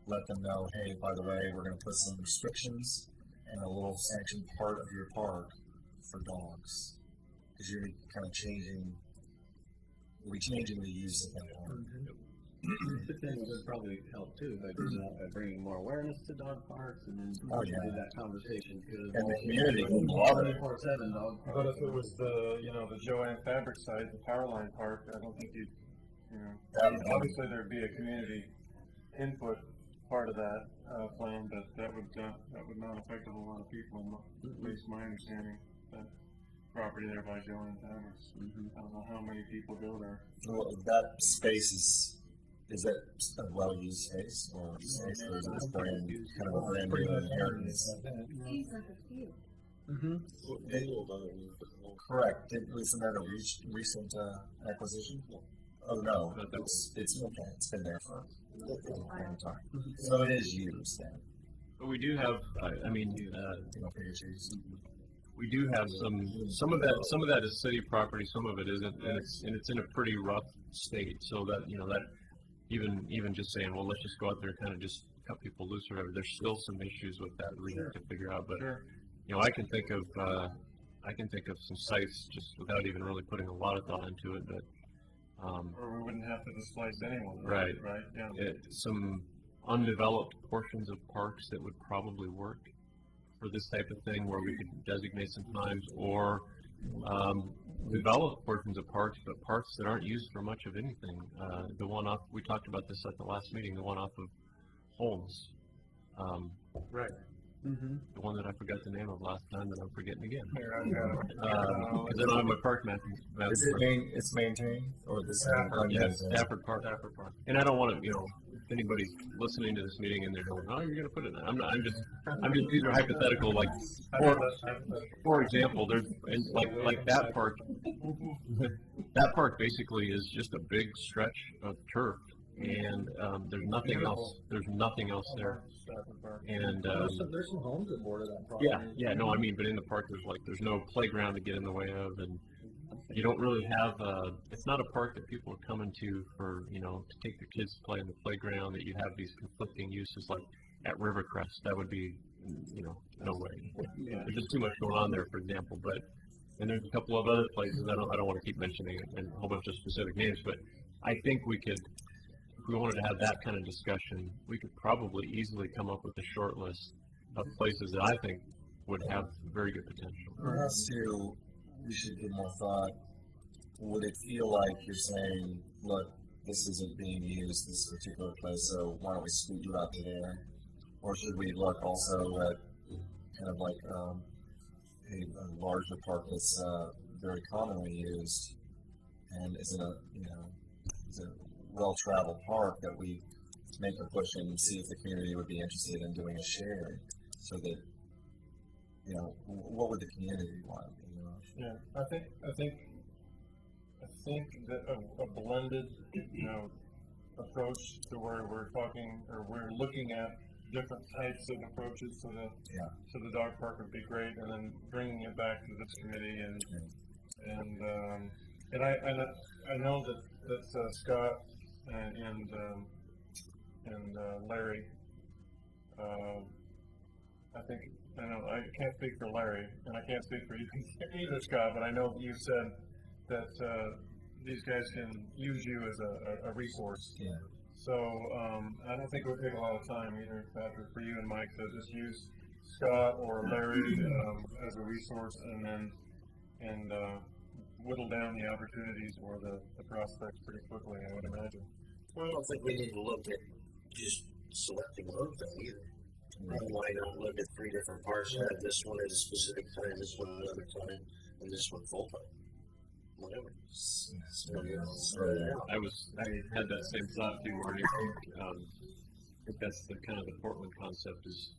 let them know, hey, by the way, we're going to put some restrictions and a little sanctioned part of your park for dogs, because you're kind of changing the use of that park. The thing would probably help too by bringing more awareness to dog parks, and then do that conversation. And the community would love it. 24/7 dog parks. But if it was the Joanne Fabric site, the Powerline Park, I don't think obviously there'd be a community input part of that plan, but that would not affect a whole lot of people, at least my understanding. That property there by Joanne Fabric's. I don't know how many people go there. Well, that space is that a well-used space, or is it just brand kind of a brand new inheritance? These are the few. Correct. Wasn't that a recent acquisition? Oh no, it's okay. It's been there for a long time. So it is used then. But we do have, we do have some of that is city property, some of it isn't, and it's in a pretty rough state. So that that even just saying, well, let's just go out there and kind of just cut people loose or whatever. There's still some issues with that we have to figure out. But I can think of some sites just without even really putting a lot of thought into it, but. Or we wouldn't have to displace anyone. Right. Right. Yeah. Some undeveloped portions of parks that would probably work for this type of thing, where we could designate some times, or develop portions of parks, but parks that aren't used for much of anything. The one off, we talked about this at the last meeting, the one off of Holmes. Right. The one that I forgot the name of last time that I'm forgetting again. Because I don't have my park mapping. Is it's maintained, or this? Yes, Stafford Park. And I don't want to, if anybody's listening to this meeting and they're going, "Oh, you're going to put it in." I'm just. These are hypothetical. Like, for example, there's like that park. That park basically is just a big stretch of turf, and there's nothing else. There's nothing else there. And there's some homes that border that property. But in the park there's no playground to get in the way of, and you don't really have it's not a park that people are coming to for to take their kids to play in the playground. That you have these conflicting uses like at Rivercrest. That would be no way. There's just too much going on there, for example. But and there's a couple of other places I don't want to keep mentioning and a whole bunch of specific names, but I think we could. If we wanted to have that kind of discussion, we could probably easily come up with a short list of places that I think would have very good potential. It has to we should give more thought, would it feel like you're saying, look, this isn't being used, this particular place, so why don't we scoot you out to there? Or should we look also at kind of like a larger park that's very commonly used and isn't is a well-traveled park that we make a push and see if the community would be interested in doing a share, so that what would the community want? Yeah, I think that a blended, approach to where we're talking or we're looking at different types of approaches to the dog park would be great, and then bringing it back to this committee and I know that Scott and Larry, I can't speak for Larry, and I can't speak for you either, Scott, but I know that you said that these guys can use you as a resource. Yeah. So I don't think it would take a lot of time either, Patrick, for you and Mike to just use Scott or Larry as a resource, and whittle down the opportunities or the prospects pretty quickly, I would imagine. Well, I don't think we need to look at just selecting one thing either. Why not look at 3 different parts? Have this one at a specific time, this one another time, and this one full time. Whatever. I had that same thought too, Marty. I think that's the kind of the Portland concept is,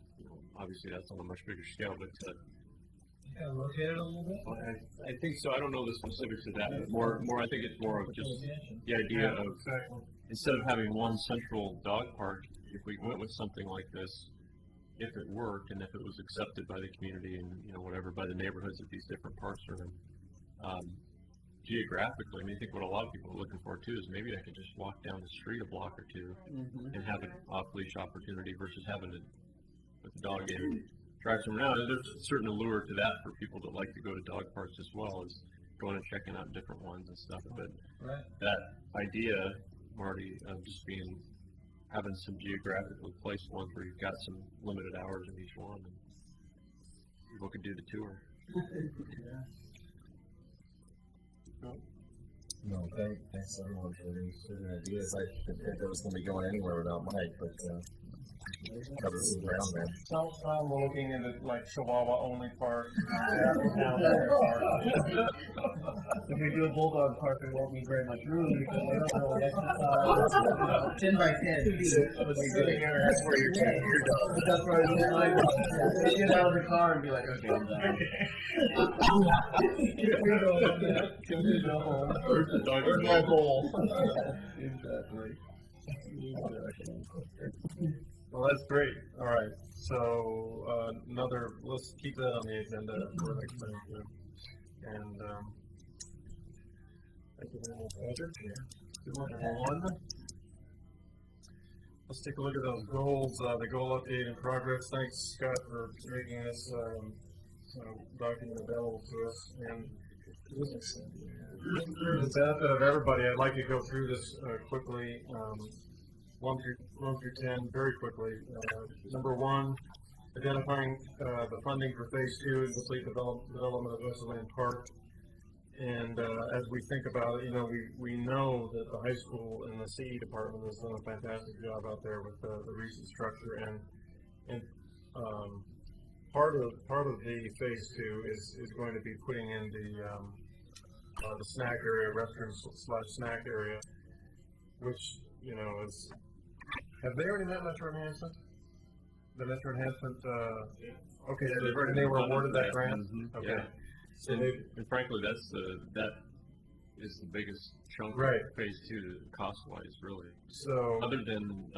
obviously that's on a much bigger scale, but Rotate it a little bit. I think so. I don't know the specifics of that, but more. I think it's more of just the idea of instead of having one central dog park, if we went with something like this, if it worked and if it was accepted by the community and whatever by the neighborhoods that these different parks are in, geographically, I think what a lot of people are looking for too is maybe I could just walk down the street a block or two and have an off-leash opportunity versus having to put the dog in. Drive them around. There's a certain allure to that for people that like to go to dog parks as well as going and checking out different ones and stuff. But that idea, Marty, of just having some geographically placed ones where you've got some limited hours in each one, and people could do the tour. No, thanks everyone for the ideas. I didn't think that was going to be going anywhere without Mike, but covered some ground there. I'm looking into like Chihuahua only park. If we do a bulldog park, it won't be very much room because they don't really exercise. 10 by 10 feet. That's where you're taking your dog. That's where I get my dog. They get out of the car and be like, okay, I'm done. Where's my bowl? Exactly. Well, that's great. All right. So let's keep that on the agenda for next time too. And thank you very much, Patrick. Good luck, everyone. Let's take a look at those goals. The goal update in progress. Thanks, Scott, for making this document available to us. And for the benefit of everybody, I'd like to go through this quickly. 1 through 10 very quickly. Number 1, identifying the funding for phase 2 and complete development of Wesleyan Park. And as we think about it, we know that the high school and the CE department has done a fantastic job out there with the recent structure, and part of the phase 2 is going to be putting in the snack area, restroom/snack area, which is. Have they already met Metro Enhancement? The Metro Enhancement, okay, and they were awarded that grant? Mm-hmm. Okay. Yeah. So and frankly, that is the biggest chunk of phase 2 cost-wise, really. So other than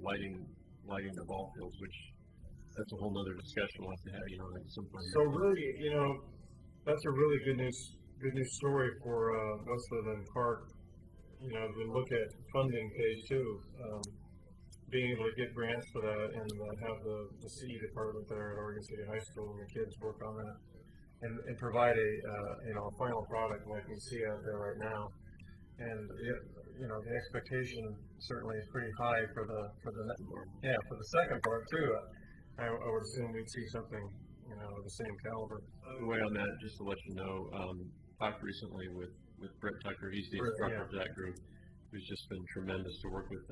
lighting the ball fields, which that's a whole nother discussion we'll have to have, at some point. So really, that's a really good news story for Wesleyan Park. To look at funding phase 2, being able to get grants for that and have the CE department there at Oregon City High School and the kids work on that and provide a final product like we see out there right now. And the expectation certainly is pretty high for the second part too. I would assume we'd see something you know, the same caliber. By the way, on that, just to let you know, talked recently with Brett Tucker. He's the Brett, instructor yeah. of that group, who's just been tremendous to work with.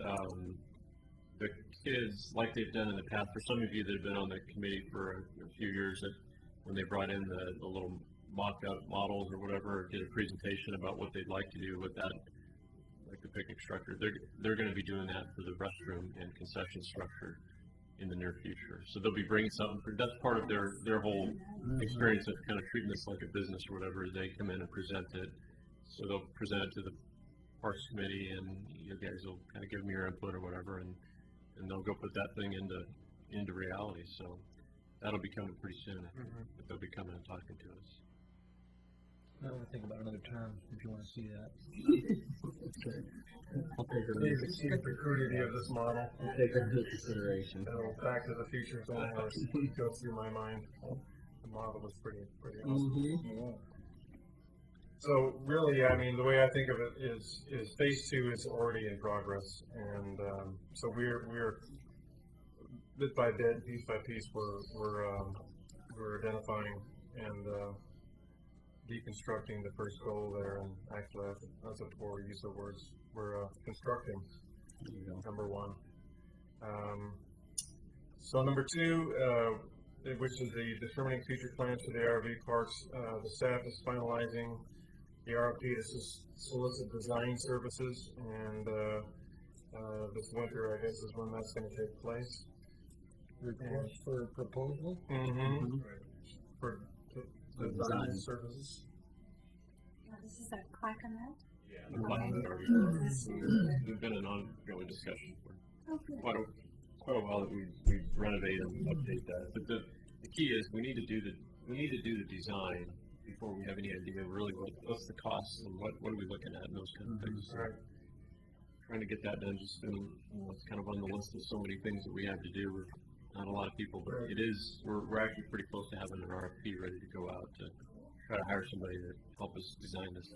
The kids, like they've done in the past, for some of you that have been on the committee for a few years, that when they brought in the little mock-up models or whatever, did a presentation about what they'd like to do with that, like the picnic structure, they're going to be doing that for the restroom and concession structure in the near future. So they'll be bringing something. That's part of their whole experience of kind of treating this like a business or whatever. They come in and present it. So they'll present it to the Parks Committee, and you guys will kind of give them your input or whatever, and they'll go put that thing into reality. So that'll be coming pretty soon. I think, but they'll be coming and talking to us. I want to think about another term if you want to see that. I'll take it You can see the crudity of this model. I'll take it into consideration. Back to the Future thing go through my mind. The model was pretty awesome. So really, I mean, the way I think of it is phase 2 is already in progress, and so we're bit by bit, piece by piece, we're identifying and deconstructing the first goal there, and actually that's a poor use of words. We're constructing number 1. So number 2, which is the determining future plans for the RV parks, the staff is finalizing the RFP to solicit design services, and this winter, I guess, is when that's going to take place. Request for proposal? For the design services. This is at Clackamas. We've been in ongoing discussion for Oh, good. quite a while that we renovate and update that. But the key is we need to do the design before we have any idea really what's the cost and what are we looking at and those kind of things. So Right. trying to get that done just it's kind of on the list of so many things that we have to do with not a lot of people, but it is we're actually pretty close to having an RFP ready to go out to try to hire somebody to help us design this.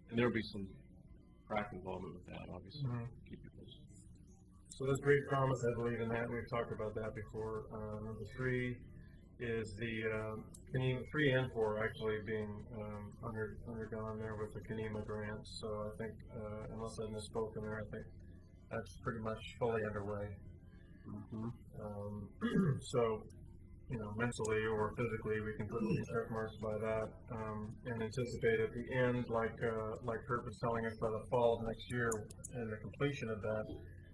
And there'll be some crack involvement with that, obviously. Keep you posted. So there's great promise, I believe, in that. We've talked about that before. Number 3 is the Kenema 3 and 4 actually being undergone there with the Kenema grant. So I think, unless I misspoke in there, I think that's pretty much fully underway. So, you know, mentally or physically, we can put the check marks by that, and anticipate at the end, like Kurt was telling us, by the fall of next year, and the completion of that,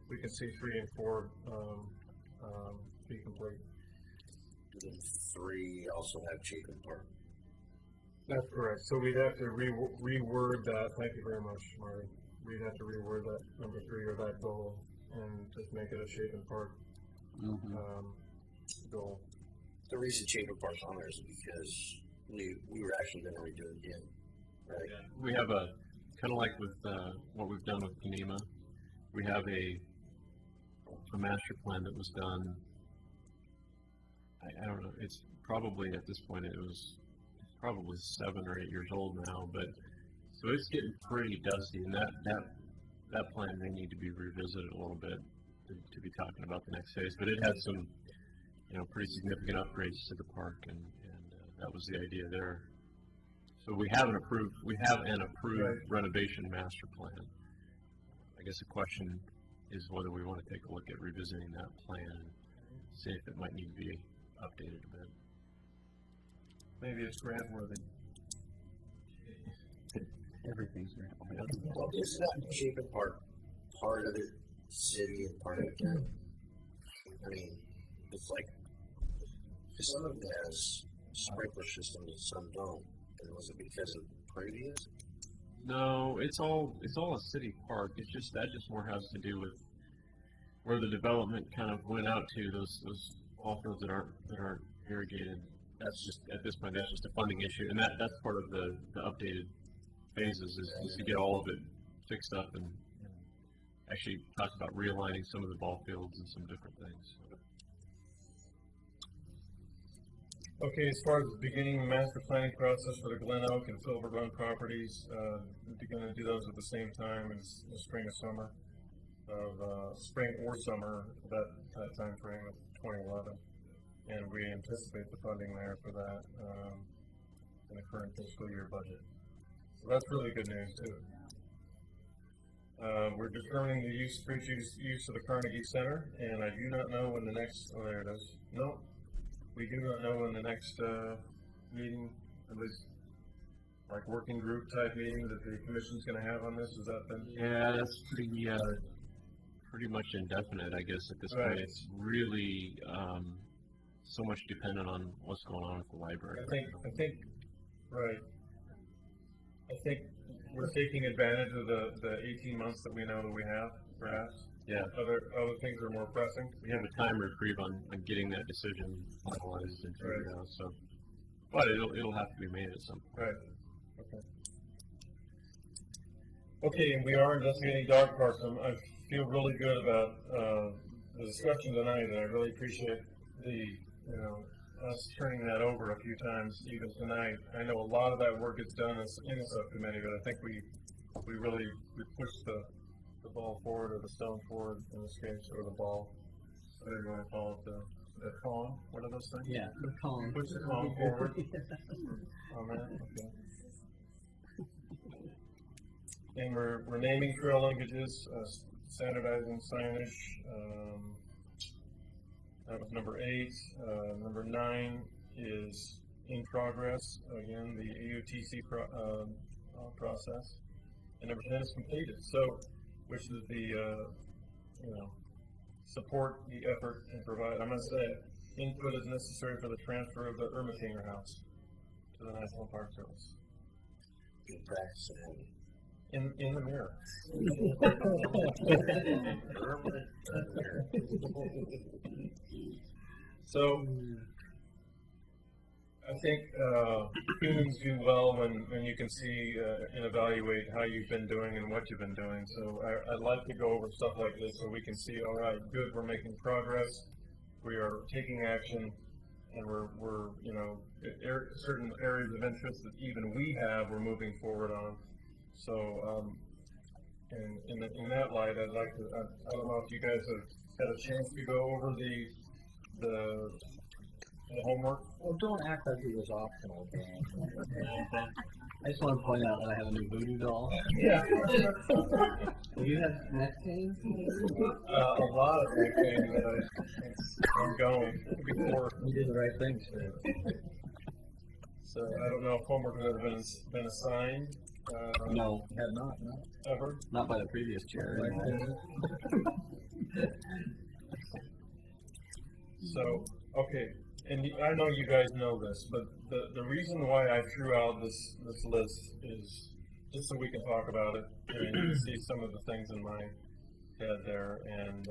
we can see 3 and 4 be complete. And 3 also have Chapin Park. That's correct. So we'd have to reword that. Thank you very much, Marty. We'd have to reword that number 3 or that goal and just make it a Chapin Park goal. The reason Chapin Park's on there is because we were actually going to redo it again, right? We have a kind of like with what we've done with Kenema. We have a master plan that was done. I don't know. It's probably at this point it's probably 7 or 8 years old now, but so it's getting pretty dusty, and that plan may need to be revisited a little bit to be talking about the next phase. But it had some, you know, pretty significant upgrades to the park, and that was the idea there. So we have an approved renovation master plan. I guess the question is whether we want to take a look at revisiting that plan and see if it might need to be updated a bit. Maybe it's grant worthy. Everything's right. Well, is that Chapin Park part of the city and part of the county? I mean, it's like, some of it has sprinkler systems and some don't. And was it because of previous? No, it's all a city park. It's just more has to do with where the development kind of went out to those ball fields that aren't irrigated. That's just at this point that's just a funding issue, and that's part of the updated phases is to get all of it fixed up and actually talk about realigning some of the ball fields and some different things. Okay, as far as beginning the master planning process for the Glen Oak and Silver Run properties, we're going to do those at the same time as the spring or summer, that time frame of 2011. and we anticipate the funding there for that, in the current fiscal year budget. So that's really good news too. We're determining the use of the Carnegie Center, and I do not know when the next, oh, there it is. No, we do not know when the next, meeting, at least, like working group type meeting that the commission's gonna have on this, has that been? Yeah, that's pretty much indefinite, I guess, at this Right. point. It's really, so much dependent on what's going on at the library. I think, right. I think we're taking advantage of the 18 months that we know that we have, perhaps. Yeah. Other things are more pressing. We have a time reprieve on getting that decision finalized and figured Right. out, so. But it'll have to be made at some point. Right. Okay. Okay, and we are investigating dog parks. I feel really good about the discussion tonight, and I really appreciate us turning that over a few times even tonight. I know a lot of that work gets done in the subcommittee, but I think we pushed the ball forward, or the stone forward in this case, or the ball, whatever you want to call it, the column. What are those things? Yeah, the column. Push the column forward. Oh man, okay. And we're naming trail linkages, standardizing signage. That was number 8. Number 9 is in progress. Again, the AUTC process. And number 10 is completed. So, which is the support the effort and provide. I'm going to say input is necessary for the transfer of the Ermitinger House to the National Park Service. Good practice. In the mirror. So, I think humans do well when you can see and evaluate how you've been doing and what you've been doing. So I'd like to go over stuff like this so we can see, all right, good, we're making progress, we are taking action, and we're certain areas of interest that even we have, we're moving forward on. So, and in that light, I'd like to, I don't know if you guys have had a chance to go over the homework. Well, don't act like it was optional, Dan. I just want to point out that I have a new voodoo doll. Yeah. Do you have neck pain? A lot of things that I'm going before. You did the right thing, sir. So I don't know if homework has ever been assigned. No, have not. No. Ever. Not by the previous chair. So, okay, and I know you guys know this, but the reason why I threw out this list is just so we can talk about it, and you can see some of the things in my head there, and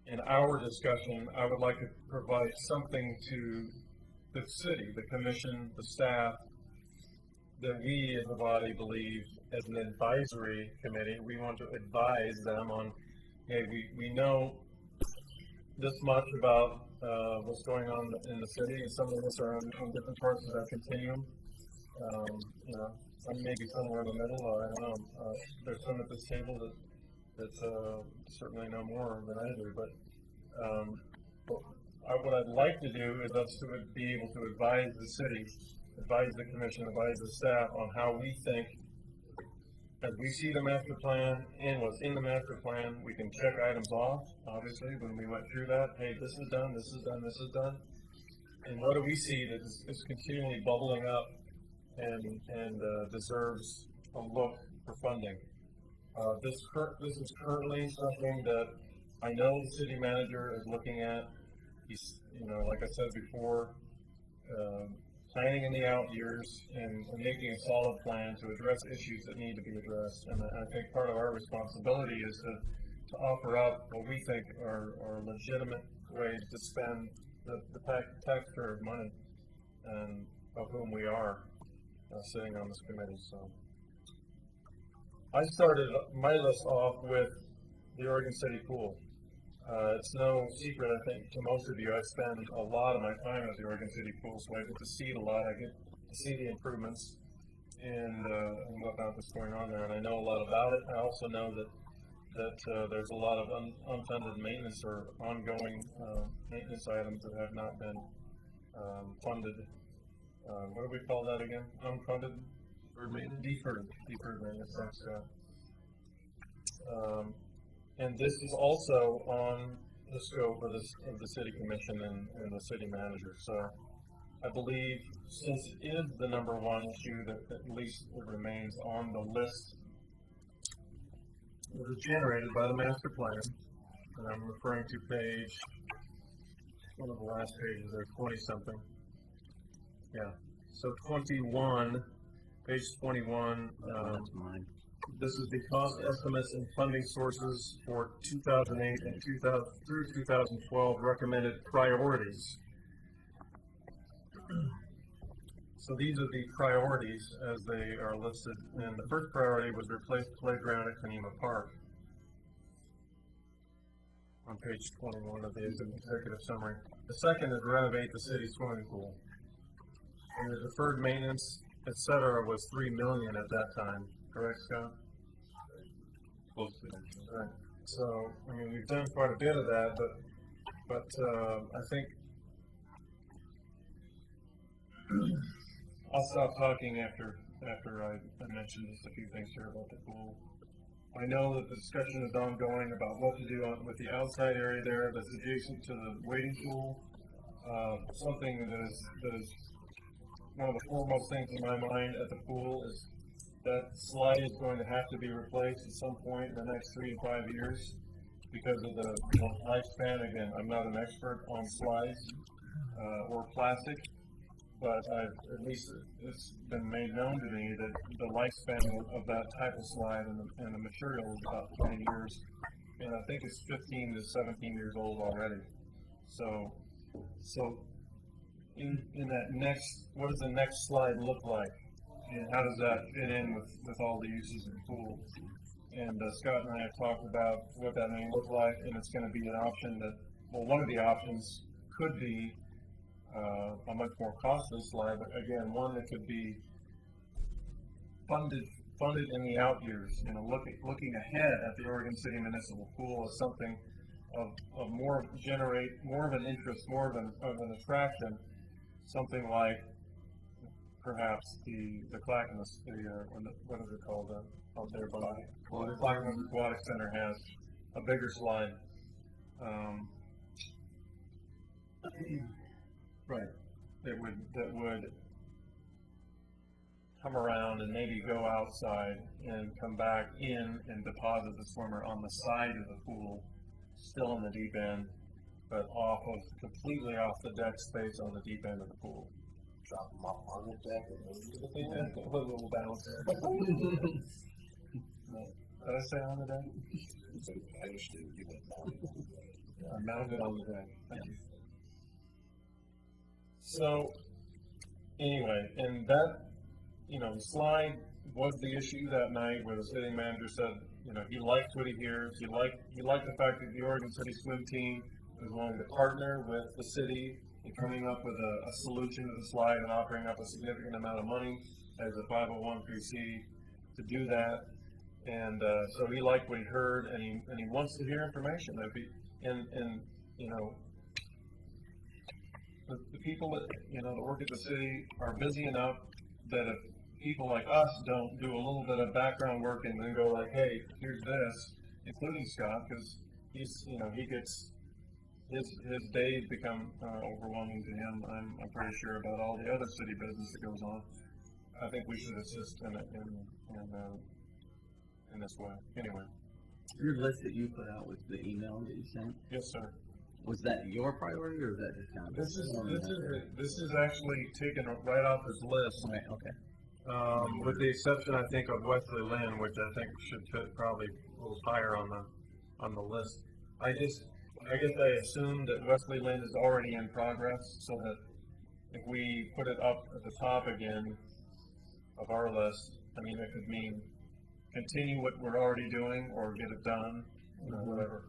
in our discussion, I would like to provide something to the city, the commission, the staff, that we as a body believe as an advisory committee, we want to advise them on, hey, we know this much about what's going on in the city, and some of us are on different parts of that continuum. Some maybe somewhere in the middle, I don't know. There's some at this table that certainly know more than I do, but what I'd like to do is us to be able to advise the city, advise the commission, advise the staff on how we think, as we see the master plan and what's in the master plan. We can check items off, obviously, when we went through that. Hey, this is done, this is done, this is done. And what do we see that is continually bubbling up and deserves a look for funding? This is currently something that I know the city manager is looking at. He's, like I said before, planning in the out years and making a solid plan to address issues that need to be addressed. And I think part of our responsibility is to offer up what we think are legitimate ways to spend the taxpayer money, and of whom we are sitting on this committee. So I started my list off with the Oregon City Pool. It's no secret, I think, to most of you, I spend a lot of my time at the Oregon City Pool, so I get to see it a lot. I get to see the improvements and whatnot that's going on there, and I know a lot about it. I also know that that there's a lot of unfunded maintenance or ongoing maintenance items that have not been funded. What do we call that again? Unfunded? Deferred maintenance, thanks, Scott. And this is also on the scope of the city commission and the city manager. So I believe since it is the number one issue, that at least it remains on the list that was generated by the master plan. And I'm referring to page, one of the last pages there, 20 something. Yeah. So 21, page 21. That's mine. This is the cost estimates and funding sources for 2008 and 2000 through 2012 recommended priorities. So these are the priorities as they are listed, and the first priority was replace playground at Kanema Park on page 21 of the executive summary. The second is renovate the city swimming pool. And the deferred maintenance, etc., was $3 million at that time. Correct, Scott? Close to that. Right. So, I mean, we've done quite a bit of that, but I think I'll stop talking after I mention just a few things here about the pool. I know that the discussion is ongoing about what to do with the outside area there that's adjacent to the wading pool. Something that is one of the foremost things in my mind at the pool is that slide is going to have to be replaced at some point in the next 3 to 5 years because of the lifespan. Again, I'm not an expert on slides or plastic, but at least it's been made known to me that the lifespan of that type of slide and the material is about 20 years, and I think it's 15 to 17 years old already. So in that next, what does the next slide look like? And how does that fit in with all the uses of the pool? And Scott and I have talked about what that may look like, and it's going to be an option that, well, one of the options could be a much more costly slide, but again, one that could be funded in the out years. You know, looking ahead at the Oregon City Municipal Pool as something of more generate more of an interest, more of an attraction, something like perhaps the Clackamas, what is it called out there by the Clackamas Aquatic Center has a bigger slide. Right. That would come around and maybe go outside and come back in and deposit the swimmer on the side of the pool, still in the deep end, but completely off the deck space on the deep end of the pool. Drop them off on the deck and A little bounce there. Did I say on the deck? I understood you went down. I'm mounted on the deck. Thank you. So, anyway, and that, the slide was the issue that night where the city manager said, he liked what he hears. He liked the fact that the Oregon City swim team was willing to partner with the city in coming up with a solution to the slide and offering up a significant amount of money as a 501c to do that. And so he liked what he heard, and he wants to hear information. The people that work at the city are busy enough that if people like us don't do a little bit of background work and then go like, hey, here's this, including Scott, because he gets his days become overwhelming to him. I'm pretty sure about all the other city business that goes on. I think we should assist in this way. Anyway. Your list that you put out with the email that you sent, Yes, sir. was that your priority or was that just kind of? This is actually taken right off his list. Right, okay. With the exception, I think, of Wesley Lynn, which I think should fit probably a little higher on the list. I guess I assumed that Wesley Lynn is already in progress, so that if we put it up at the top again of our list, it could mean continue what we're already doing or get it done, whatever.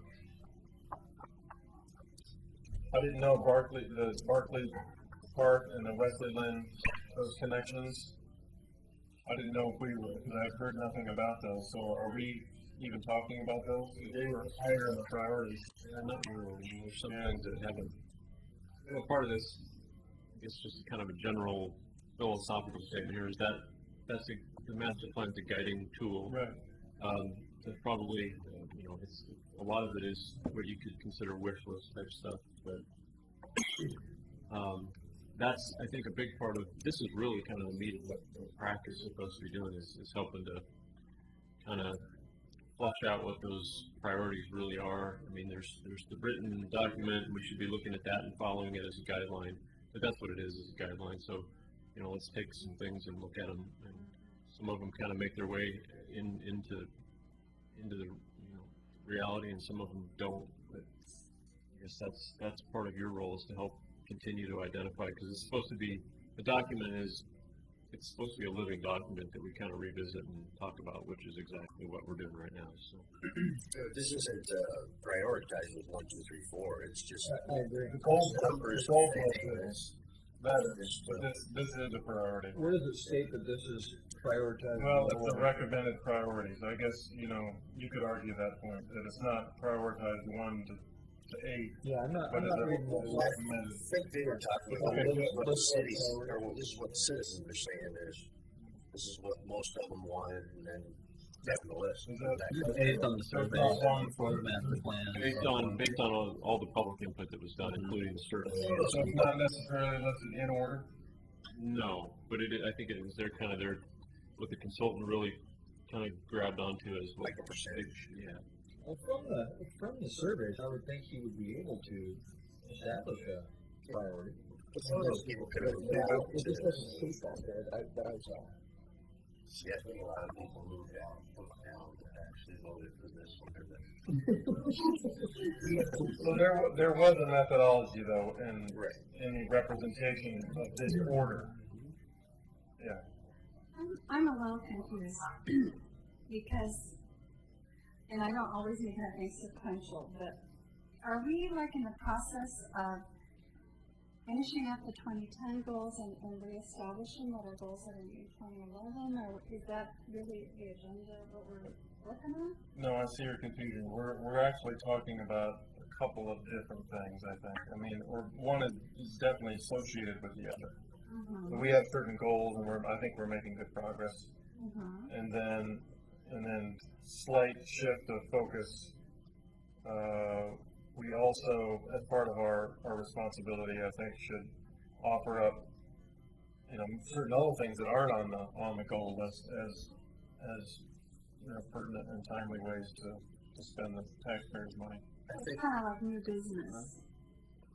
I didn't know the Barclay Park and the Wesley Lynn, those connections. I didn't know if we were, because I've heard nothing about those. So are we even talking about those? They were higher in the priorities. Not really. There's some things that haven't. Well, part of this, I guess, just kind of a general philosophical statement here is that the master plan is a guiding tool. Right. There's probably, it's a lot of it is what you could consider wish list type stuff, but that's, I think, a big part of this is really kind of the meat of what practice is supposed to be doing is helping to kind of flush out what those priorities really are. I mean, there's the written document. We should be looking at that and following it as a guideline. But that's what it is a guideline. So, let's take some things and look at them. And some of them kind of make their way into the reality, and some of them don't. But I guess that's part of your role is to help continue to identify, because it's supposed to be the document it's supposed to be a living document that we kind of revisit and talk about, which is exactly what we're doing right now. So this isn't prioritized with 1, 2, 3, 4. It's just I agree. The goal numbers. is matters, but this is a priority. Where does it state that this is prioritized? Well, it's the recommended priorities. I guess, you could argue that point, that it's not prioritized 1 to 8. Yeah, I'm not But it's reading that. I think they were talking about what the cities, or this is what the citizens are saying is, this is what most of them wanted, and then that's the list. Is that- Based on the survey not long for the master plan. based on all the public input that was done, including the survey. So it's not necessarily listed in order? No, but I think it was what the consultant really kind of grabbed onto as Like a percentage. Yeah. Well, from the surveys, I would think he would be able to establish a priority. But some of those people could have. It just doesn't state that there, that I saw. See, I think a lot of people moved out, that actually voted for this one or that. So there was a methodology though, Right. in the representation of this order. Yeah. I'm a little confused because, and I don't always make everything sequential, but are we like in the process of finishing up the 2010 goals and reestablishing what our goals are in 2011, or is that really the agenda of what we're working on? No, I see your confusion. We're actually talking about a couple of different things, I think. I mean, one is definitely associated with the other. Mm-hmm. We have certain goals, and I think we're making good progress. Mm-hmm. And then slight shift of focus. We also, as part of our responsibility, I think, should offer up, certain other things that aren't on the goal list as pertinent and timely ways to spend the taxpayers' money. I It's think, kind of like new business.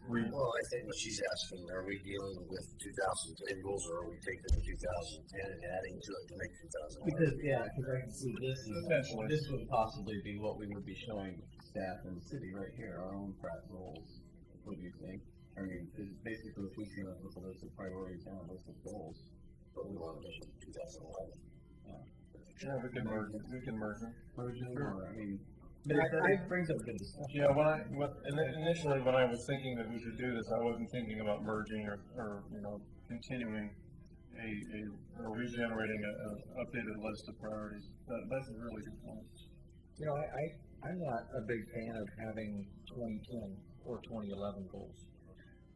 well, I think what she's asking, are we dealing with 2010 goals, or are we taking the 2010 and adding to it to make 2011? Because I can see Essentially. this would possibly be what we would be showing staff in the city right here, our own goals. What do you think? I mean, it's basically if we came up with a list of priorities and a list of goals. But we want to make it 2011. Yeah, we can merge them. Or, I mean, but it brings up a good discussion. Yeah, initially when I was thinking that we should do this, I wasn't thinking about merging or continuing or regenerating an updated list of priorities. That's a really good point. I'm not a big fan of having 2010 or 2011 goals.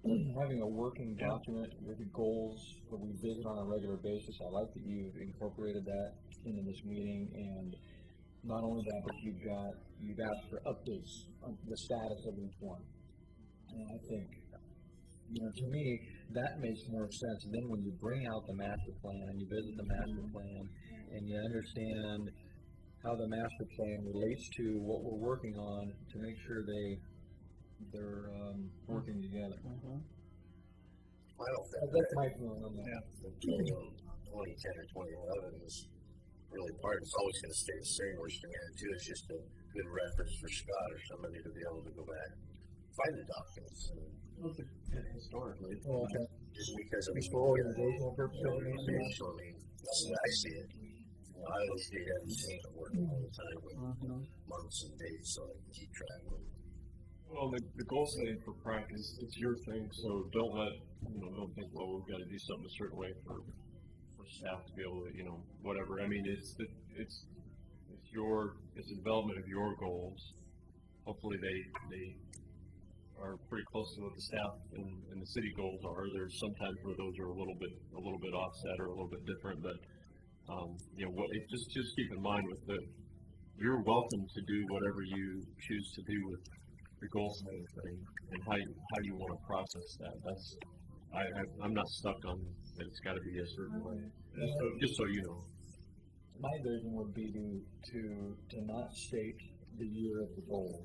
Having a working document with the goals that we visit on a regular basis, I like that you've incorporated that into this meeting, and not only that, but you've asked for updates on the status of each one. And I think, to me, that makes more sense than when you bring out the master plan and you visit the master plan and you understand how the master plan relates to what we're working on to make sure they're working together. I don't think That's my feeling on that. 2010 or 2011 is really part. It's always going to stay the same. We're just going to add to it. It's just a good reference for Scott or somebody to be able to go back, find the documents. Historically. Well, okay. Just because of For organizational purposes, I mean, organizational, that's the way I see it. I always do have the same working all the time with months and dates, so I can keep track of it. Well, the goal setting for practice, it's your thing, so don't don't think, well, we've got to do something a certain way for staff to be able to, whatever. I mean, it's it's the development of your goals. Hopefully they are pretty close to what the staff and the city goals are. There's sometimes where those are a little bit offset or a little bit different, but just keep in mind you're welcome to do whatever you choose to do with the goal setting thing and how you want to process that. I'm not stuck on that it's got to be a certain way. Just so you know. My vision would be to not state the year of the goal,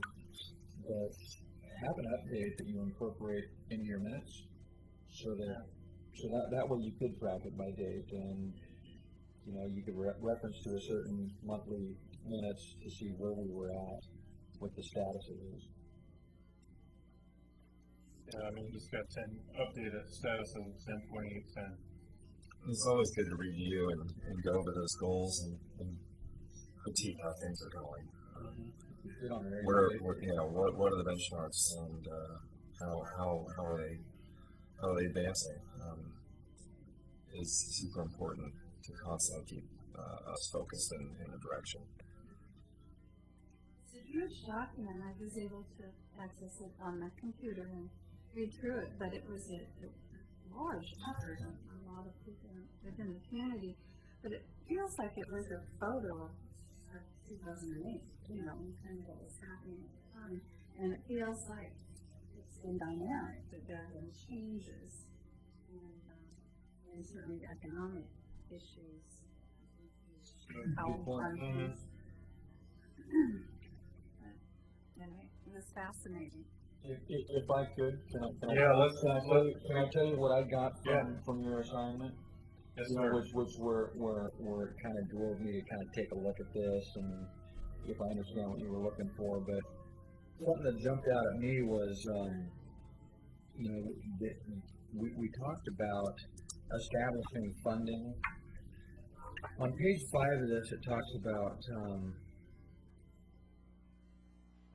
but have an update that you incorporate into your minutes, so that way you could track it by date, and you could reference to a certain monthly minutes to see where we were at, what the status is. Yeah, I mean, just got updated status of 10/28/10. It's always good to review and go over those goals and critique how things are going. What are the benchmarks, and how are they advancing? Is super important to constantly keep us focused in a direction. It's a huge document. I was able to access it on my computer and read through it, but it was a large effort on a lot of people within the community. But it feels like it was a photo of 2008, kind of what was happening at the time. And it feels like it's been dynamic, that there have been changes, and certainly economic issues. Anyway, it was fascinating. If I could, can I tell you what I got from your assignment? Yes, sir. Which were kind of drove me to kind of take a look at this, and if I understand what you were looking for. But something that jumped out at me was, we talked about establishing funding. On page 5 of this, it talks about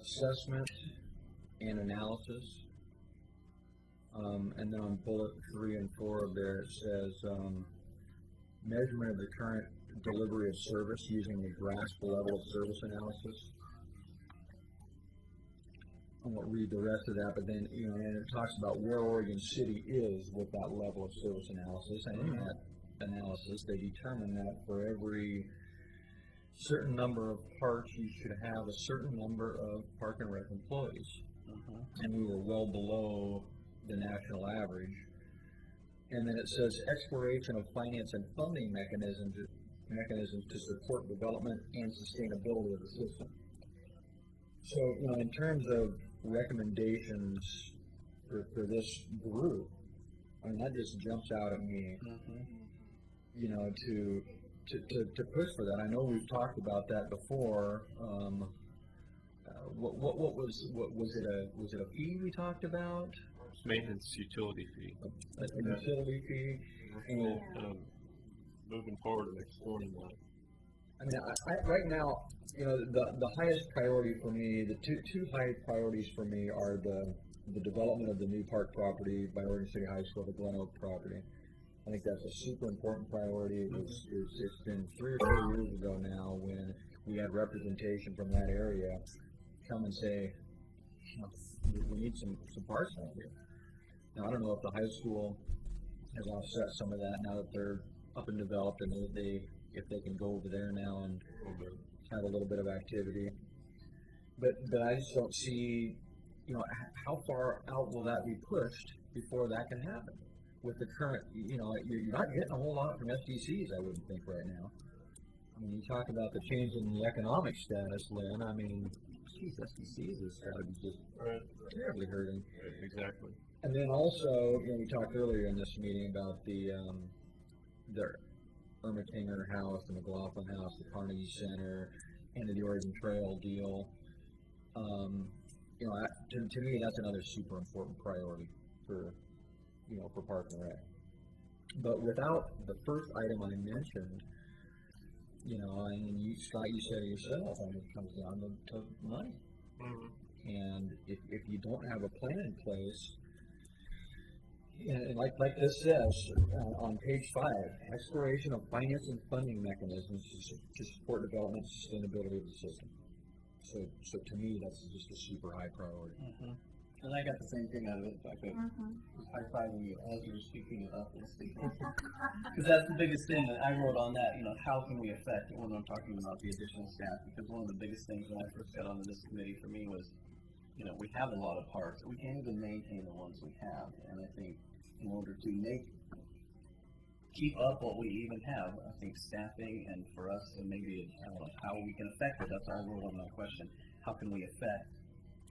assessment and analysis. And then on bullet 3 and 4 of there, it says measurement of the current delivery of service using the grasp level of service analysis. I won't read the rest of that, but then, and it talks about where Oregon City is with that level of service analysis. And in that analysis, they determine that for every certain number of parks, you should have a certain number of Park and Rec employees. And we were well below the national average. And then it says exploration of finance and funding mechanisms to support development and sustainability of the system. So, in terms of recommendations for this group, I mean, that just jumps out at me. To push for that. I know we've talked about that before. What was it a fee we talked about? Maintenance utility fee. A utility fee. And moving forward and exploring that. I mean, I right now, the highest priority for me, the two high priorities for me are the development of the new park property by Oregon City High School, the Glen Oak property. I think that's a super important priority. It's been 3 or 4 years ago now when we had representation from that area come and say, we need some parks out here. Now, I don't know if the high school has offset some of that now that they're up and developed, and if they can go over there now and have a little bit of activity. But I just don't see, how far out will that be pushed before that can happen? With the current, you're not getting a whole lot from SDCs, I wouldn't think, right now. I mean, you talk about the change in the economic status, Lynn. I mean, geez, SDCs has got to be just terribly hurting. Exactly. And then also, we talked earlier in this meeting about the Ermitinger House, the McLaughlin House, the Carnegie Center, and the Oregon Trail deal. To me, that's another super important priority for Park and Rec. But without the first item I mentioned, and Scott, you said it yourself, it comes down to money. And if you don't have a plan in place, And like this says, on page 5, exploration of finance and funding mechanisms to support development and sustainability of the system. So to me, that's just a super high priority. And I got the same thing out of it, so I could high-fiving you as you were speaking it up and speaking. Because that's the biggest thing that I wrote on that, how can we affect it when I'm talking about the additional staff? Because one of the biggest things when I first got onto this committee for me was, we have a lot of parks, we can't even maintain the ones we have. And I think in order to keep up what we even have, I think staffing and for us, and maybe how we can affect it, that's all I wrote on that question. How can we affect,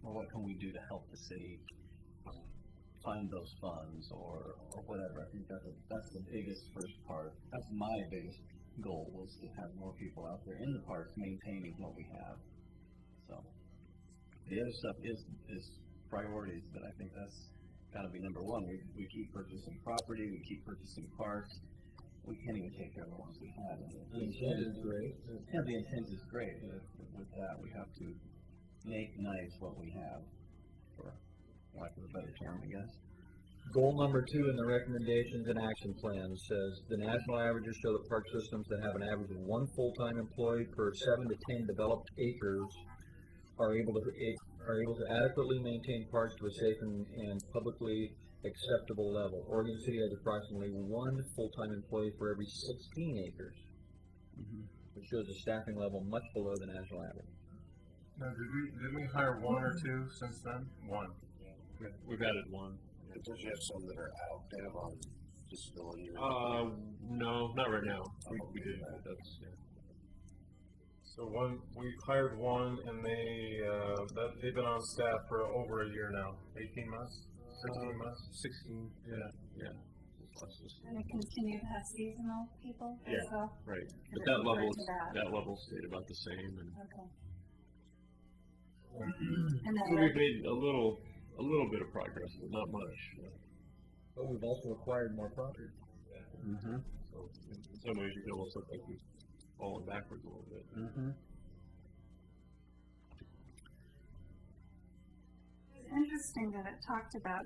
or what can we do to help the city find those funds or whatever? I think that's the biggest first part. That's my biggest goal, was to have more people out there in the parks maintaining what we have. So the other stuff is priorities, but I think that's got to be number one. We keep purchasing property, we keep purchasing parks. We can't even take care of the ones we have. The intent is great. Yeah, the intent is great, but with that we have to make nice what we have, for lack of a better term, I guess. Goal number 2 in the recommendations and action plan says the national averages show that park systems that have an average of 1 full-time employee per 7 to 10 developed acres are able to adequately maintain parks to a safe and publicly acceptable level. Oregon City has approximately 1 full-time employee for every 16 acres, which shows a staffing level much below the national average. Now, did we hire 1 or 2 since then? 1. We've added 1. Don't you have some that are out there on disability? No, not right now. We did. That's, yeah. So we hired 1, and they've been on staff for over a year now. 18 months, 16 months, 16. Yeah. And we continue to have seasonal people as Yeah, well? right. But Refer that to level stayed about the same, and Okay. so And then we've made a little bit of progress, but not much. But we've also acquired more property. So in some ways, you can almost look like we've fallen backwards a little bit. it's interesting that it talked about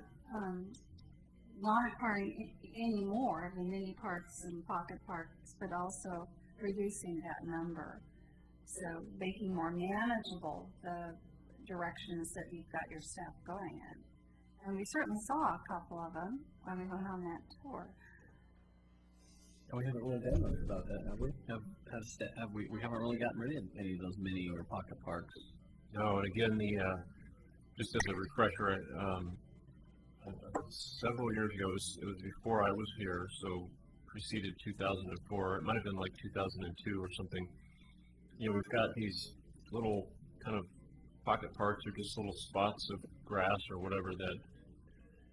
not acquiring any more of the mini parks and pocket parks, but also reducing that number. So making more manageable the directions that you've got your staff going in. And we certainly saw a couple of them when we went on that tour. And we haven't really done much about that, have we? We haven't really gotten rid of any of those mini or pocket parks. No, and again, just as a refresher, several years ago, it was before I was here, so preceded 2004. It might have been like 2002 or something. We've got these little kind of pocket parks, or just little spots of grass or whatever that,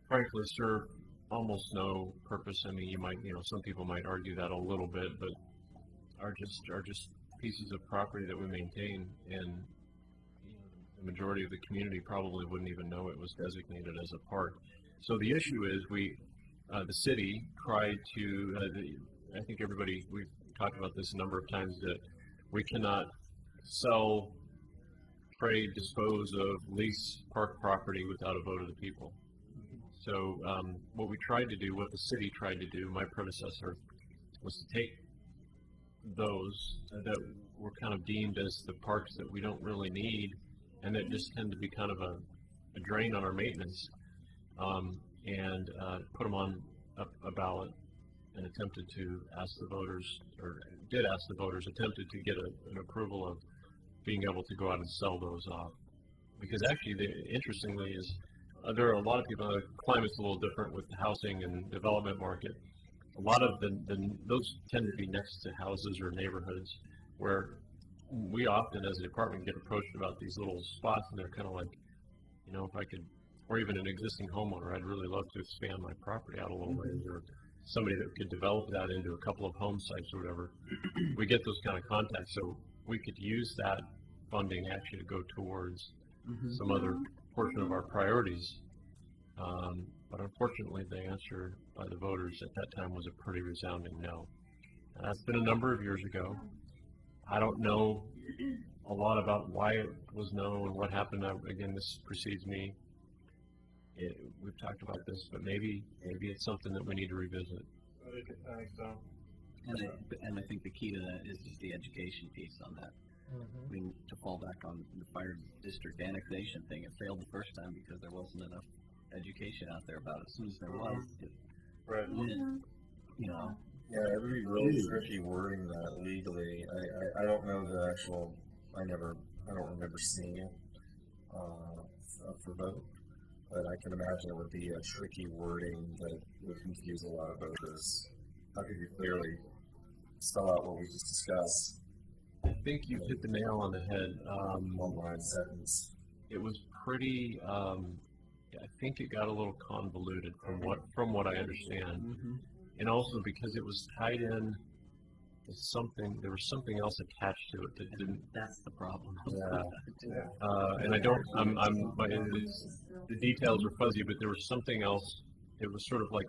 frankly, serve almost no purpose. I mean, some people might argue that a little bit, but are just pieces of property that we maintain, and the majority of the community probably wouldn't even know it was designated as a park. So the issue is the city tried to, I think we've talked about this a number of times, that we cannot sell, trade, dispose of, lease park property without a vote of the people. So what the city tried to do, my predecessor, was to take those that were kind of deemed as the parks that we don't really need, and that just tend to be kind of a drain on our maintenance, and put them on a ballot, and attempted to ask the voters, attempted to get an approval of being able to go out and sell those off. Because actually, interestingly, is there are a lot of people, the climate's a little different with the housing and development market. A lot of those tend to be next to houses or neighborhoods, where we often, as a department, get approached about these little spots, and they're kind of like, if I could, or even an existing homeowner, I'd really love to expand my property out a little ways, or somebody that could develop that into a couple of home sites or whatever. We get those kind of contacts, so we could use that funding actually to go towards some other portion of our priorities. But unfortunately, the answer by the voters at that time was a pretty resounding no. And that's been a number of years ago. I don't know a lot about why it was no and what happened. Again, this precedes me. we've talked about this, but maybe it's something that we need to revisit. I think so. And I think the key to that is just the education piece on that. I mean, to fall back on the fire district annexation thing, it failed the first time because there wasn't enough education out there about it. As soon as there was, it Right. went, you know. Yeah, it would be really tricky wording that legally. I don't know the actual, I don't remember seeing it, for vote. But I can imagine it would be a tricky wording that would confuse a lot of voters. How could you clearly spell out what we just discussed? I think you hit the nail on the head. One line sentence. It was pretty. I think it got a little convoluted from what I understand, and also because it was tied in with something. There was something else attached to it that didn't. That's the problem. Yeah. And I don't. The details are fuzzy, but there was something else. It was sort of like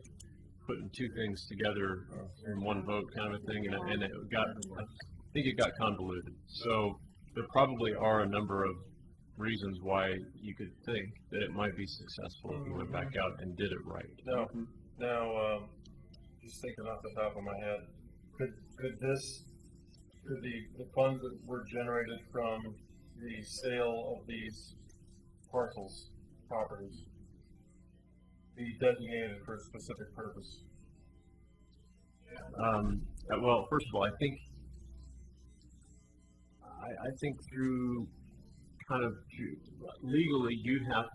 putting two things together in one vote, kind of a thing, and it got. I think it got convoluted. So there probably are a number of reasons why you could think that it might be successful if you went back out and did it right. Now, just thinking off the top of my head, could the funds that were generated from the sale of these parcels, properties, be designated for a specific purpose? Well, first of all, I think through kind of legally you have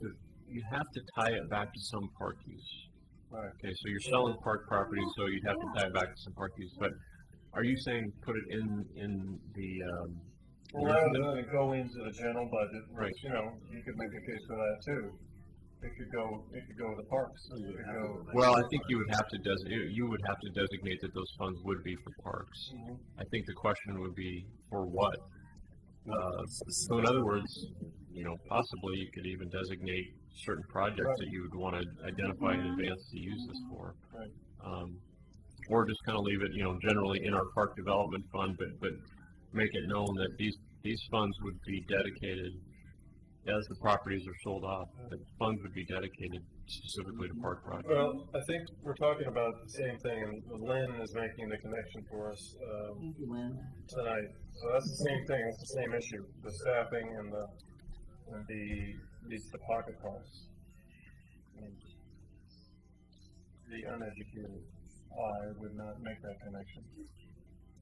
to tie it back to some park use. Right. Okay, so you're selling park property, so you'd have to tie it back to some park use. But are you saying put it in the Well, rather than it go into the general budget, Right. which, you could make a case for that too. It could go to the parks. It could go. Well, I think you would have to designate that those funds would be for parks. Mhm. I think the question would be for what. So in other words, possibly you could even designate certain projects that you would want to identify in advance to use this for. Right. Or just kind of leave it, generally in our park development fund, but make it known that these funds would be dedicated as the properties are sold off. The funds would be dedicated specifically to park projects. Well, I think we're talking about the same thing, and Lynn is making the connection for us Thank you, Lynn. tonight. So that's the same thing. It's the same issue: the staffing and the pocket costs. And the uneducated eye would not make that connection.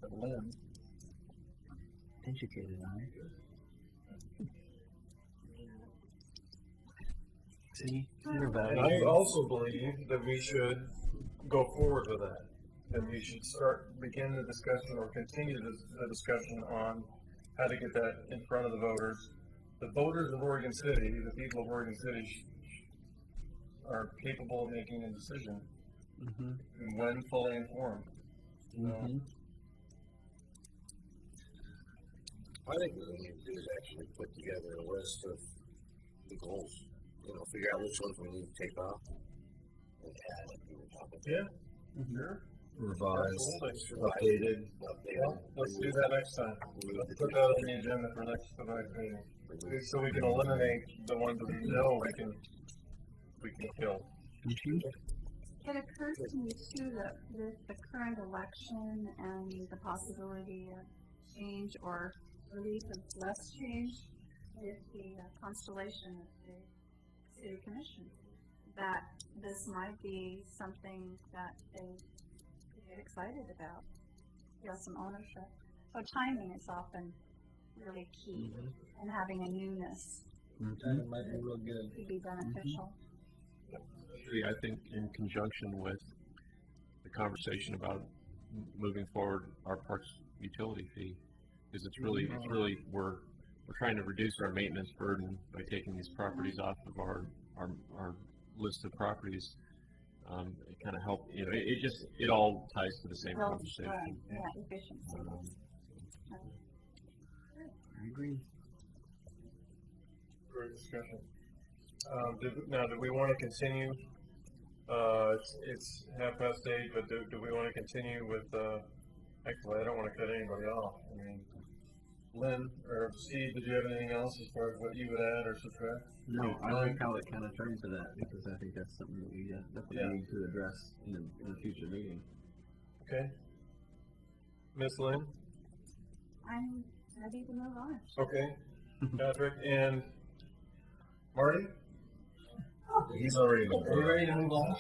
But Lynn, Educated eye. See, you're and valuable. I also believe that we should go forward with that. That we should begin the discussion or continue the discussion on how to get that in front of the voters. The voters of Oregon City, the people of Oregon City, are capable of making a decision when fully informed. I think what we need to do is actually put together a list of the goals. Figure out which ones we need to take off and add like we were talking about. Yeah, sure. Revised, Absolutely. updated. Well, let's do that next time. Let's put that on the agenda for next meeting, so we can eliminate the ones that we know we can kill. It occurs to me too that with the current election and the possibility of change or relief of less change with the constellation of the city commission, that this might be something that they get excited about. Some ownership. So timing is often really key, and having a newness Timing might be real good. could be beneficial. I think in conjunction with the conversation about moving forward our parks utility fee, because it's really we're trying to reduce our maintenance burden by taking these properties off of our list of properties. It kind of help, it all ties to the same conversation. Yeah, efficiency. I agree. Great discussion. Do we want to continue? It's 8:30, but do we want to continue with? Actually, I don't want to cut anybody off. I mean, Lynn or Steve, did you have anything else as far as what you would add or subtract? No, I like how it kind of turned to that because I think that's something that we definitely Yeah. need to address in a future meeting. Okay. Miss Lynn? I'm ready to move on. Okay. Patrick and Marty? He's already in the Are you ready to move on?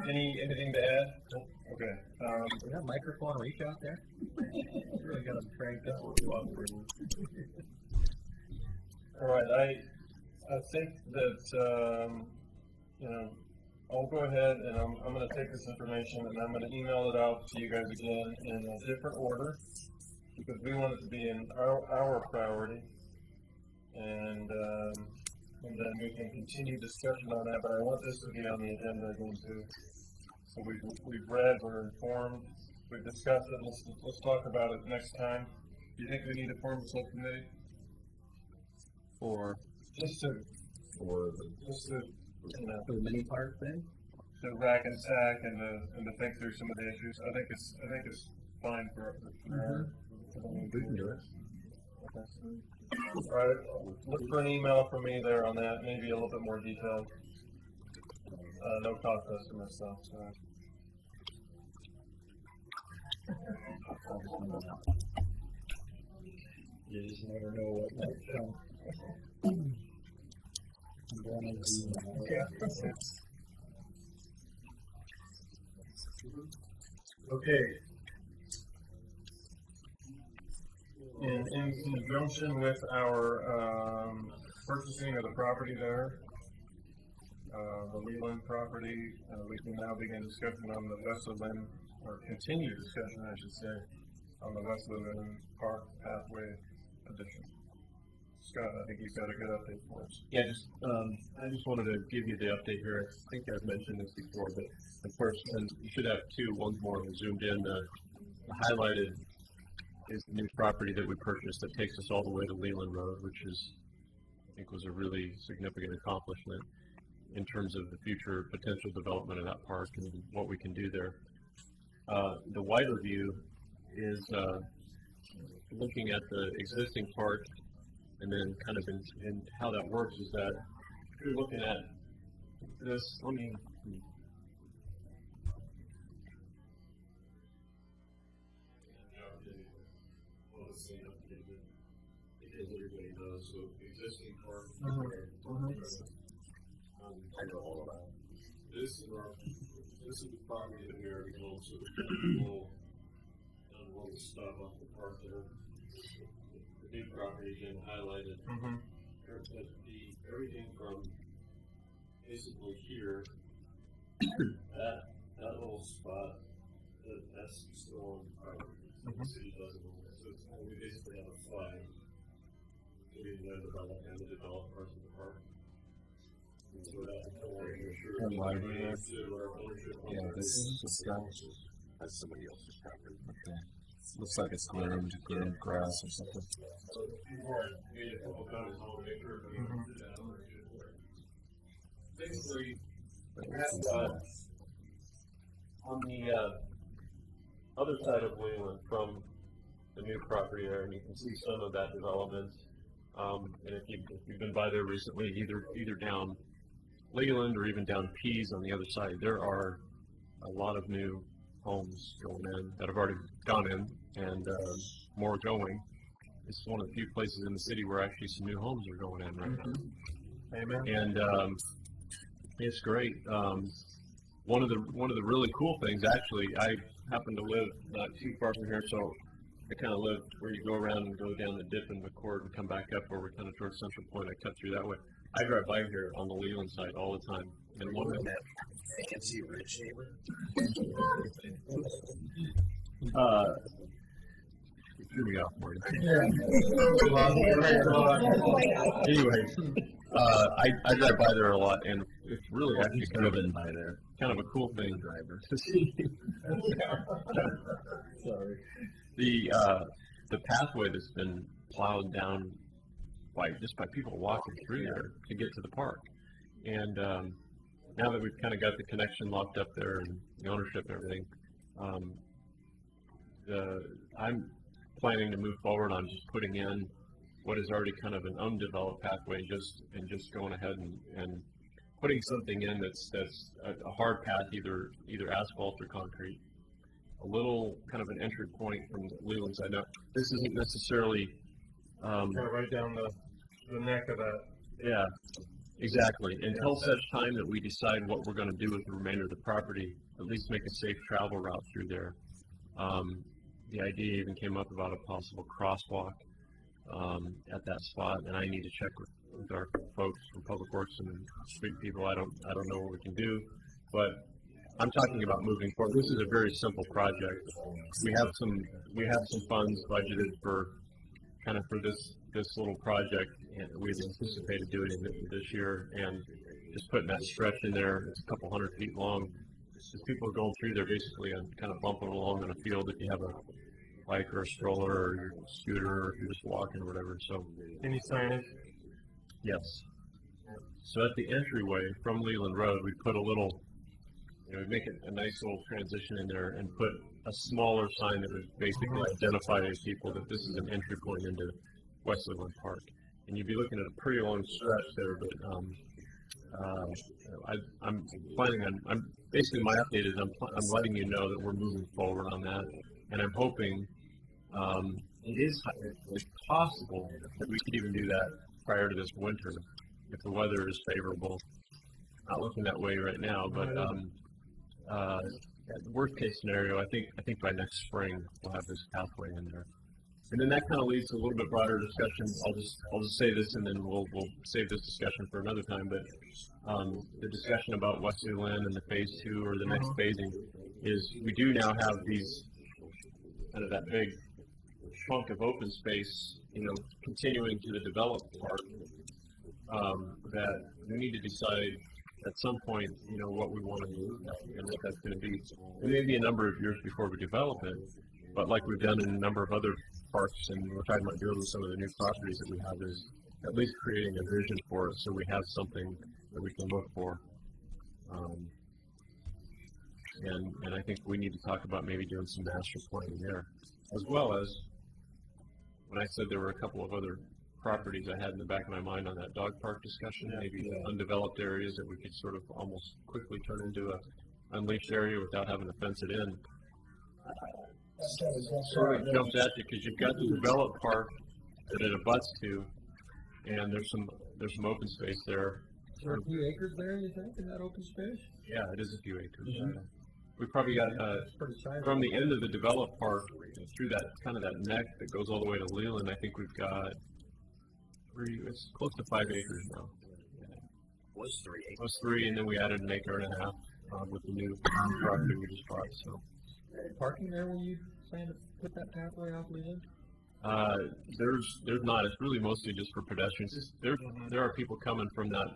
Anything to add? Okay. We have microphone reach out there? Really got them cranked up. All right. I think that I'll go ahead and I'm going to take this information and I'm going to email it out to you guys again in a different order because we want it to be in our priority, and then we can continue discussion on that. But I want this to be on the agenda again too. So we've read, we're informed, we've discussed it. Let's talk about it next time. Do you think we need to form a subcommittee? For for the mini park thing? to rack and stack and to think through some of the issues. I think it's fine for we can do it. Okay. All right. Look for an email from me there on that. Maybe a little bit more detailed. No cost estimate stuff. So. You just never know what might come. Okay. In conjunction with our purchasing of the property there, the Leland property, we can now begin discussion on the Westwood, or continue discussion, I should say, on the Westwood Park pathway addition. Scott, I think you've got a good update for us. Yeah, I just wanted to give you the update here. I think I've mentioned this before, but of course, and you should have one's more zoomed in. The highlighted is the new property that we purchased that takes us all the way to Leland Road, which I think was a really significant accomplishment in terms of the future potential development of that park and what we can do there. The wider view is looking at the existing park, and then kind of in how that works is that if you're looking at this, because everybody knows, so existing park. I know all about it. This is the property that we already own, so we'll stop off the park there. The new property again highlighted. Everything from basically here, that little spot, that's still on property. The city doesn't own it, so we basically have a flag. We know develop and the developed parts of the park. So that And library. Yeah, this guy. That's somebody else's property. Okay. Looks like it's groomed grass or something. Basically, on the other side of Leland from the new property there, and you can see some of that development. And if you've been by there recently, either down Leland or even down Pease on the other side, there are a lot of new homes going in that have already gone in, and more going. It's one of the few places in the city where actually some new homes are going in right now. Amen. And it's great. One of the really cool things, actually, I happen to live not too far from here, so I kind of live where you go around and go down the dip in McCord and come back up where we're kind of towards Central Point. I cut through that way. I drive by here on the Leland side all the time. And one of that fancy rich neighbor. threw me off, Morgan. Yeah. Anyway, I drive by there a lot, and it's really actually kind of by there. Kind of a cool thing. Driver. Sorry. The pathway that's been plowed down by people walking through there to get to the park, and now that we've kind of got the connection locked up there and the ownership and everything, I'm planning to move forward on just putting in what is already kind of an undeveloped pathway, just going ahead and putting something in that's a hard path, either asphalt or concrete. A little kind of an entry point from Leland side. Now, this isn't necessarily Kind of right down the neck of that. yeah, exactly. Until such time that we decide what we're going to do with the remainder of the property, at least make a safe travel route through there. The idea even came up about a possible crosswalk at that spot, and I need to check with our folks from Public Works and street people. I don't know what we can do, but I'm talking about moving forward. This is a very simple project. We have some funds budgeted for this little project, and we had anticipated doing it this year, and just putting that stretch in there. It's a couple 100 feet long. As people are going through there, basically, and kind of bumping along in a field if you have a bike or a stroller or your scooter, or if you're just walking or whatever. So, Any signage? yes. So at the entryway from Leland Road, we put a little, we make it a nice little transition in there and put a smaller sign that would basically identify to people that this is an entry point into West Leland Park. And you'd be looking at a pretty long stretch there, but I'm planning on, basically my update is I'm letting you know that we're moving forward on that, and I'm hoping it's possible that we could even do that prior to this winter if the weather is favorable. Not looking that way right now, but worst case scenario, I think by next spring we'll have this pathway in there. And then that kind of leads to a little bit broader discussion. I'll just say this, and then we'll save this discussion for another time. But the discussion about Wesley Lynn and the phase 2 or the next phasing is we do now have these kind of that big chunk of open space, continuing to the developed part that we need to decide at some point, what we want to do and what that's going to be. It may be a number of years before we develop it, but like we've done in a number of other parks, and we're talking about doing with some of the new properties that we have, is at least creating a vision for it so we have something that we can look for. And I think we need to talk about maybe doing some master planning there, as well as when I said there were a couple of other properties I had in the back of my mind on that dog park discussion, maybe undeveloped areas that we could sort of almost quickly turn into a unleashed area without having to fence it in. Sort of jumps at you because you've got the developed park that it abuts to, and there's some open space there. Is there a few acres there, you think, in that open space? Yeah, it is a few acres. We probably got from the end of the developed park through that kind of that neck that goes all the way to Leland. I think we've got it's close to 5 acres now. Was 3 acres. It was 3, and then we added an acre and a half with the new property we just bought. So parking there when you plan to put that pathway off Leland? There's not. It's really mostly just for pedestrians. There are people coming from that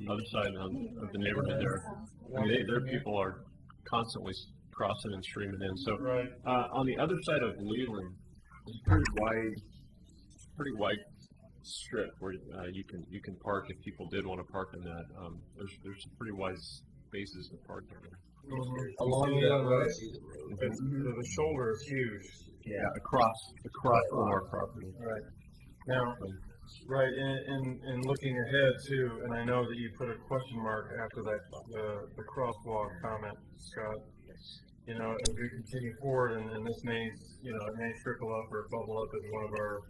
other side of the neighborhood there. I mean, their people are constantly crossing and streaming in. So on the other side of Leland, it's a pretty wide strip where you can park if people did want to park in that. There's some pretty wide spaces to park there. Along the shoulder is huge. Yeah, across from our property. Right. Now, in looking ahead too, and I know that you put a question mark after that the crosswalk comment, Scott. As we continue forward, and this may it may trickle up or bubble up as one of our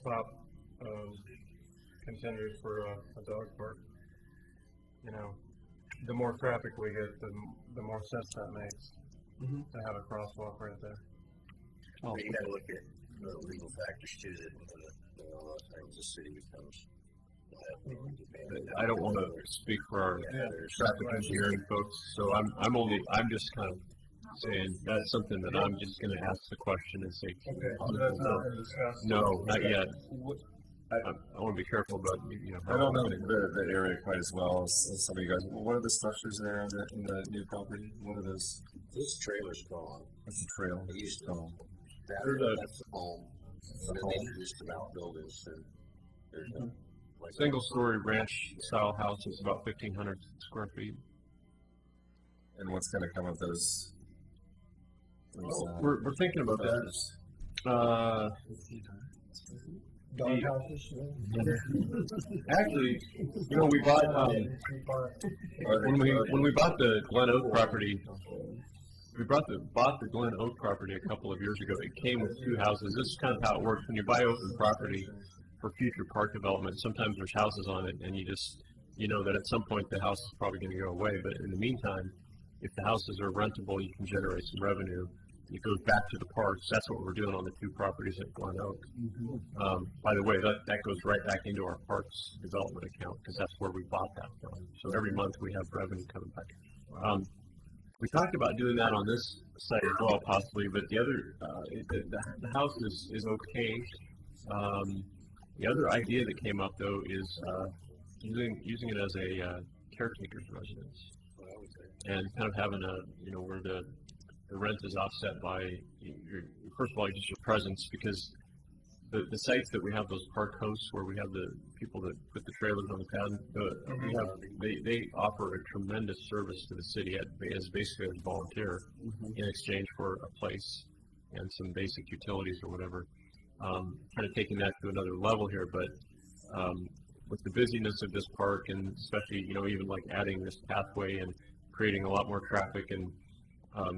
top contenders for a dog park. The more traffic we get, the more sense that makes to have a crosswalk right there. But you got to look at the legal factors too. That a lot of times the city becomes. I don't want to speak for our traffic engineering folks, so I'm just kind of saying that's something that I'm just going to ask the question and say. Okay, so that's not been discussed. No, not yet. I want to be careful about I don't know the area quite as well as some of you guys. What are the structures there in the new property? What are those? This trailer's gone. That's a trail. It used to Oh. that's the home. And then they introduced some outbuildings, and there's a single-story ranch-style house is about 1,500 square feet. And what's going to come of those We're thinking about that. Dog houses? Actually, you know, we bought when we bought the Glen Oak property. We bought the Glen Oak property a couple of years ago. It came with 2 houses. This is kind of how it works when you buy open property for future park development. Sometimes there's houses on it, and you know that at some point the house is probably going to go away. But in the meantime, if the houses are rentable, you can generate some revenue. It goes back to the parks. That's what we're doing on the 2 properties at Glen Oak. By the way, that goes right back into our parks development account because that's where we bought that from. So every month we have revenue coming back. We talked about doing that on this site as well, possibly, but the other, the house is okay. The other idea that came up though is using it as a caretaker's residence, and kind of having where the rent is offset by first of all just your presence, because the sites that we have, those park hosts where we have the people that put the trailers on the pad, they offer a tremendous service to the city as basically a volunteer in exchange for a place and some basic utilities or whatever. Kind of taking that to another level here, but with the busyness of this park, and especially even like adding this pathway and creating a lot more traffic and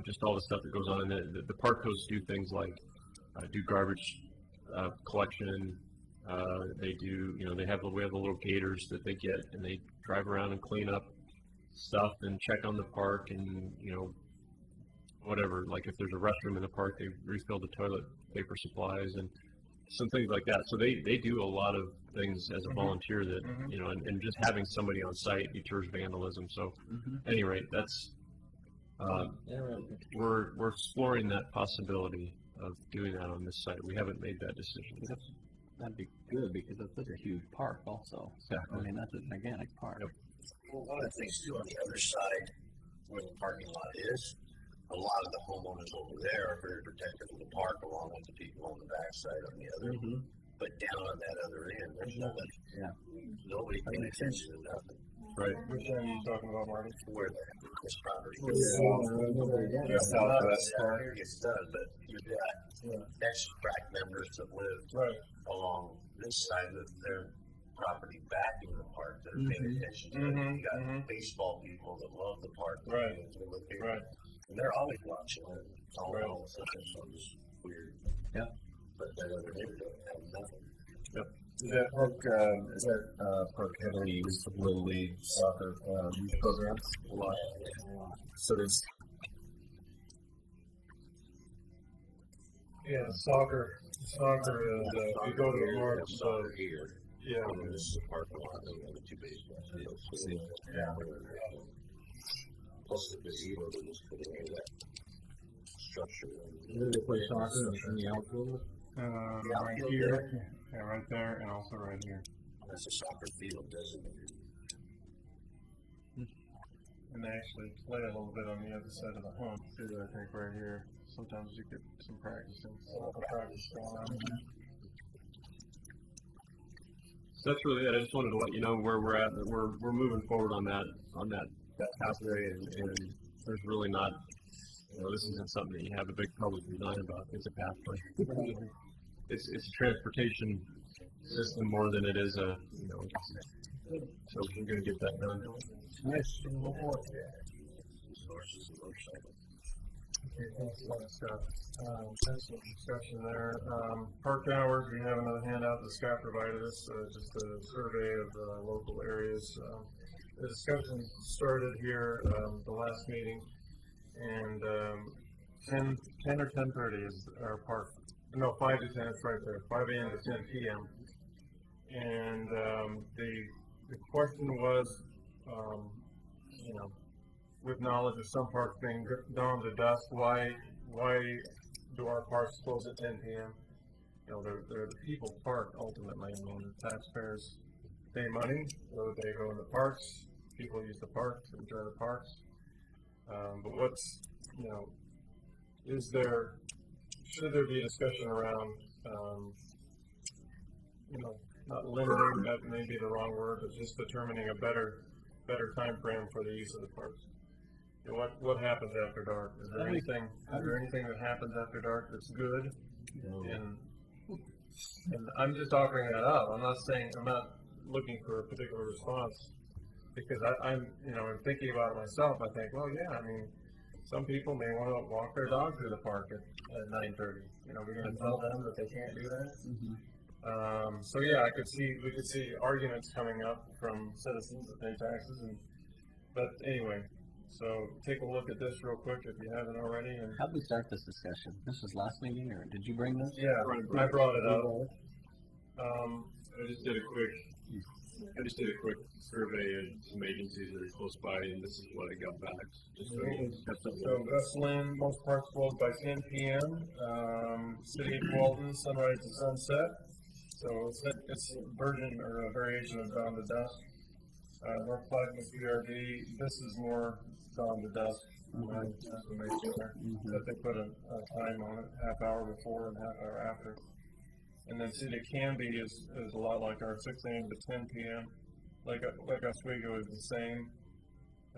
just all the stuff that goes on, and the park hosts do things like do garbage collection. They do, we have the little gators that they get, and they drive around and clean up stuff and check on the park, and whatever. Like if there's a restroom in the park, they refill the toilet paper supplies and some things like that. So they do a lot of things as a volunteer that and just having somebody on site deters vandalism. So at any rate, that's we're exploring that possibility of doing that on this site. We haven't made that decision. That'd be good because it's such a huge park also. So, I mean, that's a gigantic park. Yep. Well, one of the things too on the other side where the parking lot is, a lot of the homeowners over there are very protective of the park, along with the people on the backside on the other. But down on that other end, there's nobody. Yeah. Nobody paying attention to nothing. Right. Which end are you talking about, Marty? Where this property Yeah. is. Southwest Yeah, part. here gets done, but you've got ex-crack members that live Right. along this side of their property back in the park that are paying attention to it. You got baseball people that love the park. Right. They live here. Right. And they're always watching it. It's all Right. all it's weird. Yeah. But that other neighbor don't have nothing. Is that park heavily used for Little League soccer youth programs? A lot. So there's Yeah, soccer is, we go to the north, so, Here. yeah. And this is the parking lot, and the other 2 baseball fields. Yeah. Plus the gazebo that was put into that structure. Where do they play soccer in the outfield? Right here, yeah, right there, and also right here. That's a soccer field designated. And they actually play a little bit on the other side of the hump too, I think, right here. Sometimes you get some practicing, practice going on. So that's really it. I just wanted to let you know where we're at. That we're moving forward on that pathway, and there's really not. This isn't something that you have a big public design about. It's a pathway. It's a transportation system more than it is a. So we're going to get that done. Nice. Okay, thanks a lot, Scott. Thanks for the discussion there. Park hours, we have another handout that Scott provided us, just a survey of local areas. The discussion started here, the last meeting, and 10 or 10:30 is our park. No, 5 to 10, it's right there, 5 a.m. to 10 p.m. And the question was, with knowledge of some parks being dawn to dusk, why do our parks close at 10 p.m.? They're the people's park ultimately. I mean, the taxpayers pay money, so they go in the parks. People use the parks, enjoy the parks. But what's, should there be a discussion around, not limiting, that may be the wrong word, but just determining a better time frame for the use of the parks. What happens after dark? Is there anything that happens after dark that's good? And I'm just offering that up. I'm not looking for a particular response, because I'm thinking about it myself. I think, well, yeah, I mean, some people may want to walk their dog through the park at 9:30. We're going to tell them that they can't do that. So yeah, we could see arguments coming up from citizens that pay taxes, but anyway. So take a look at this real quick if you haven't already. And How'd we start this discussion? This was last meeting, or did you bring this? yeah, I brought it up. I just did a quick survey of some agencies that are close by, and this is what I got back. So Gus Lynn, most parks closed by 10 p.m. City of Walton, sunrise to sunset. So it's a version or a variation of dawn to dusk. North Plaquemine PRD, this is more dawn to dusk. Just to make sure that they put a time on it, half hour before and half hour after. And then City of Canby is a lot like our 6 a.m. to 10 p.m. Like Oswego is the same,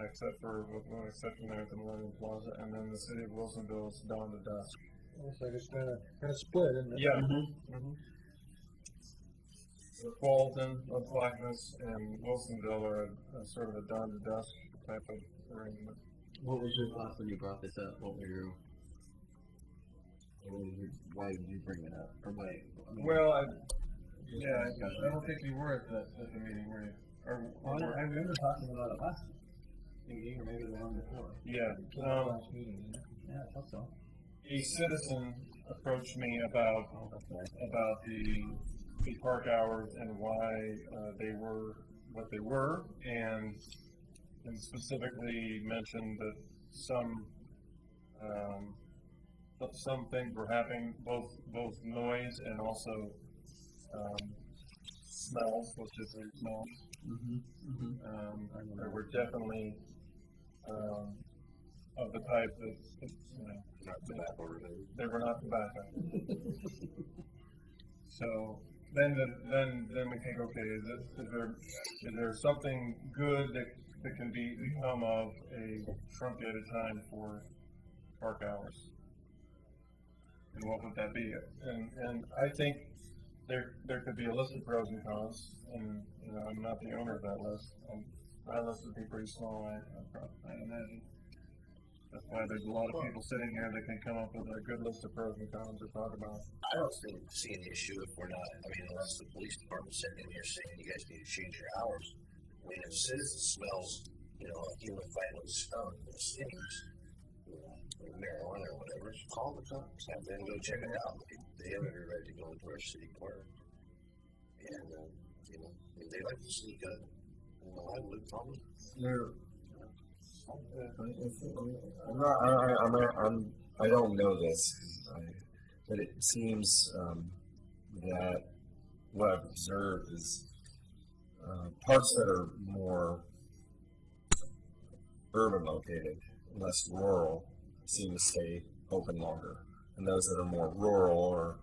except for with one exception there at the Millennium Plaza. And then the City of Wilsonville is dawn to dusk. Looks like it's kind of split, isn't it? Yeah. So Walton, North Plaquemine, and Wilsonville are a sort of a dawn to dusk type of arrangement. What was your thoughts when you brought this up? Why did you bring it up? Or why? Well, I don't think you were at the meeting, were you? I remember talking about it last meeting, or maybe the one before. Yeah. Last meeting. Yeah, I thought so. A citizen approached me about the park hours and why they were what they were, and specifically mentioned that some things were happening, both noise and also smells, let's just say smells. There were definitely of the type that Not tobacco related. they were not tobacco. So then we think, okay, is there something good that can become of a truncated time for park hours? And what would that be? And I think there could be a list of pros and cons, and I'm not the owner of that list. My list would be pretty small, I imagine. That's why there's a lot of people sitting here that can come up with a good list of pros and cons to talk about. I don't see an issue if we're not, unless the police department's sitting in here saying you guys need to change your hours. If a citizen smells, a human fighting with a stone, or stings, or marijuana or whatever, just call the cops, have them go check it out. They have every right to go into our city park. And, if they like to sneak up, I would probably. I don't know this, but it seems that what I've observed is parks that are more urban located, less rural, seem to stay open longer, and those that are more rural or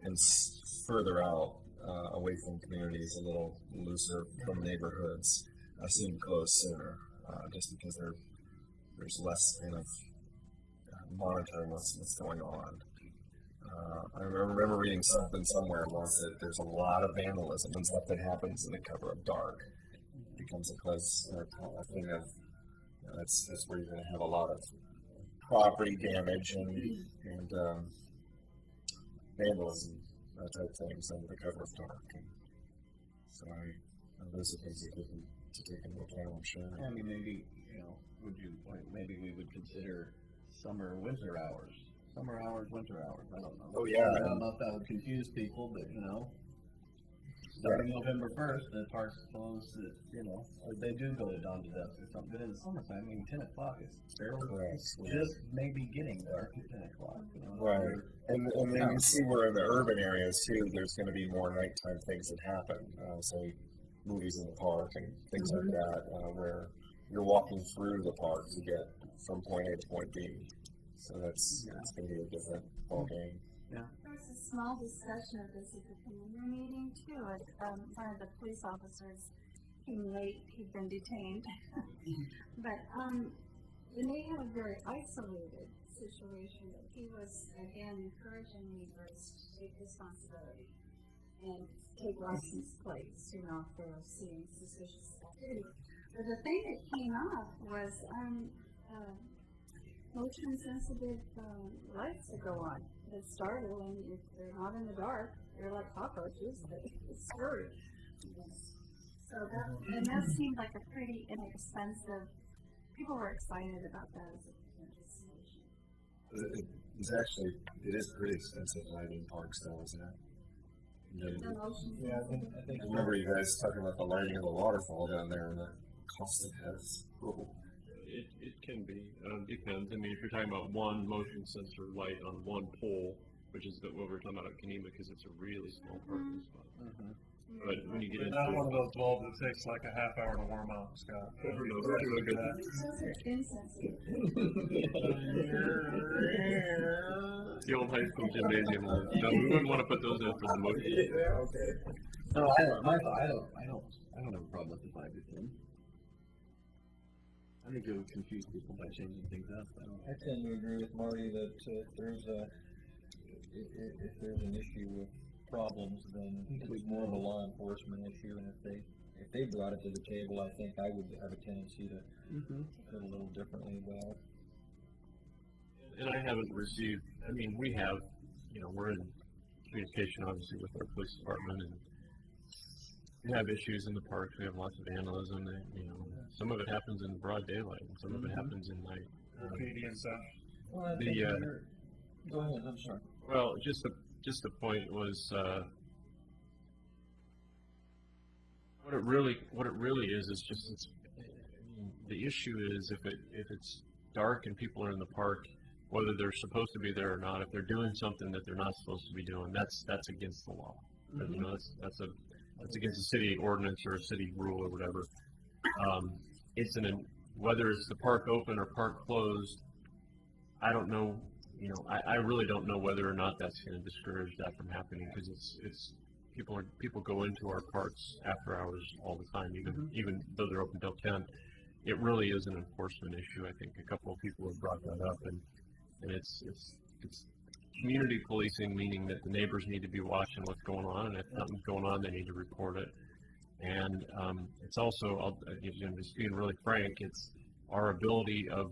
and further out, away from communities, a little looser from neighborhoods, seem to close sooner, just because there's less kind of monitoring what's going on. I remember reading something somewhere once that there's a lot of vandalism and stuff that happens in the cover of dark. It becomes a thing of that's where you're going to have a lot of property damage and vandalism, that type of things under the cover of dark. And so those are things that we need to take into account, I'm sure. Maybe we would consider summer, winter hours. Summer hours, winter hours, I don't know. Oh, yeah. I don't know if that would confuse people, but, starting November 1st, the park's closed, or they do go to dawn to dusk or something. But in the summertime, 10 o'clock is fairly just maybe getting dark at 10 o'clock. Right. And then you see where in the urban areas, too, there's going to be more nighttime things that happen. Say, movies in the park and things like that, where you're walking through the park to get from point A to point B. So that's going to be a different ballgame. There was a small discussion of this at the community meeting too. One of the police officers came late, he'd been detained. But, and they had a very isolated situation that he was, again, encouraging neighbors to take responsibility and take license plates, you know, if they were seeing suspicious activity. But the thing that came up was, motion sensitive, lights that go on that startle, and if they're not in the dark, they're like cockroaches, they scurry. So that seemed like a pretty inexpensive, people were excited about that as a potential solution. It is pretty expensive lighting parks though, isn't it? The motion Yeah, sensitive. I think I remember you guys talking about the lighting of the waterfall down there and the cost it has. It can be, depends. I mean, if you're talking about one motion sensor light on one pole, which is what we're talking about at Kenema, because it's a really small parking spot. But when you get It's into not one of those bulbs that takes like a half hour to warm up, Scott. Those are insensitive. the old high school gymnasium, no, we wouldn't want to put those in for the motion. No, I don't have a problem with the 5 to 10. I think it would confuse people by changing things up. I tend to agree with Marty that if there's an issue with problems, then it's more of a law enforcement issue, and if they brought it to the table, I think I would have a tendency to feel a little differently about it. And I haven't received, I mean, we have, you know, we're in communication obviously with our police department, and we have issues in the parks, we have lots of vandalism, and, you know, some of it happens in broad daylight, and some of it happens in night. Graffiti and stuff. Well, I The, think go ahead, I'm sorry. Well, just the point was, what it really is just, I mean, the issue is if it's dark and people are in the park, whether they're supposed to be there or not, if they're doing something that they're not supposed to be doing, that's against the law. You know, that's against a city ordinance or a city rule or whatever. Whether it's the park open or park closed, I don't know. You know, I really don't know whether or not that's going to discourage that from happening, because it's people go into our parks after hours all the time, even though they're open till 10. It really is an enforcement issue. I think a couple of people have brought that up, and it's community policing, meaning that the neighbors need to be watching what's going on, and if something's going on, they need to report it. And it's also, just being really frank, it's our ability of,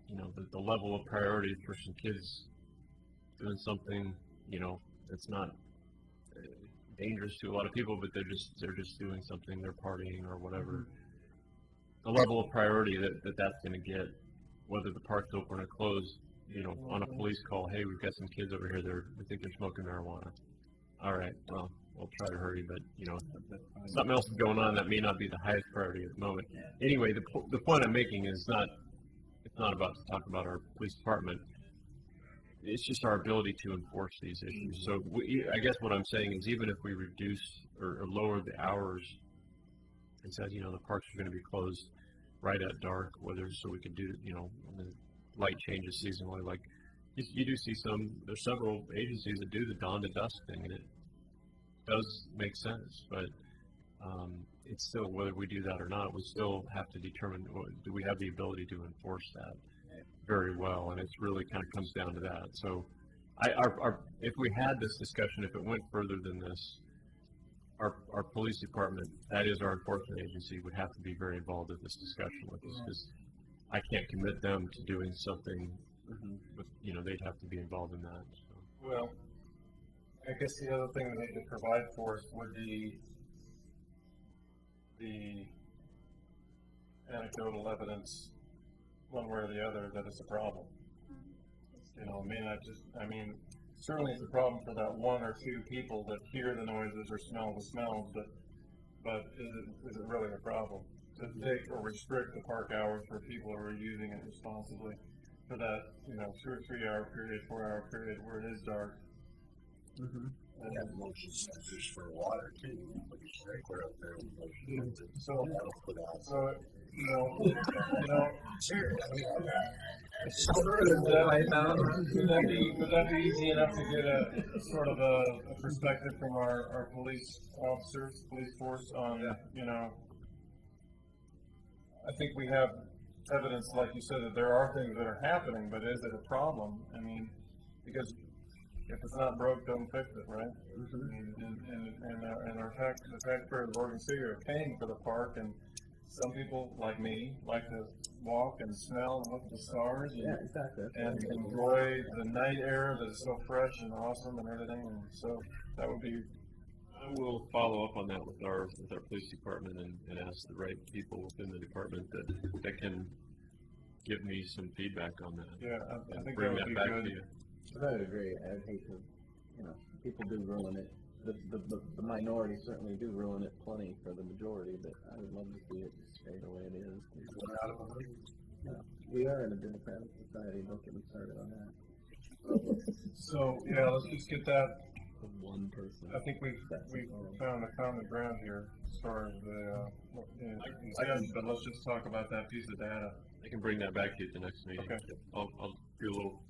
you know, the level of priority for some kids doing something, you know, that's not dangerous to a lot of people, but they're just doing something, they're partying or whatever. The level of priority that's going to get, whether the park's open or closed, you know, on a police call, hey, we've got some kids over here, we think they're smoking marijuana. All right, well, we'll try to hurry, but, you know, something else is going on that may not be the highest priority at the moment. Anyway, the point I'm making is it's not about to talk about our police department. It's just our ability to enforce these issues. So I guess what I'm saying is, even if we reduce or lower the hours and said, you know, the parks are going to be closed right at dark, so we could do, you know, when the light changes seasonally, like you do see there's several agencies that do the dawn to dusk thing, and it does make sense, but it's still, whether we do that or not, we still have to determine, do we have the ability to enforce that very well, and it's really kind of comes down to that. So if we had this discussion, if it went further than this, our police department, that is our enforcement agency, would have to be very involved in this discussion with us, because I can't commit them to doing something, but, you know, they'd have to be involved in that. So. Well, I guess the other thing that they could provide for us would be the anecdotal evidence, one way or the other, that it's a problem. You know, certainly it's a problem for that one or two people that hear the noises or smell the smells, but is it really a problem? To take or restrict the park hours for people who are using it responsibly for that, you know, 2 or 3 hour period, 4 hour period where it is dark. We have motion sensors for water too, like a sprinkler up there with motion sensors. So, that'll put out. so, would that be easy enough to get a sort of a perspective from our police officers, police force on, you know, I think we have evidence, like you said, that there are things that are happening, but is it a problem? I mean, because if it's not broke, don't fix it, right? I mean, and the taxpayers of Oregon City are paying for the park, and some people, like me, like to walk and smell and look at the stars and, exactly. and enjoy the night air that is so fresh and awesome and everything, and so that would be. I will follow up on that with our police department and ask the right people within the department that can give me some feedback on that. Yeah, I think that Bring would that be back good. to you. I would agree. I'd hate to, people do ruin it. The minority certainly do ruin it plenty for the majority, but I would love to see it stay the way it is. We are in a democratic society. Don't get me started on that. So, yeah, let's just get that. One person. I think we've found a common ground here as far as but let's just talk about that piece of data. I can bring that back to you at the next meeting. Okay. I'll do a little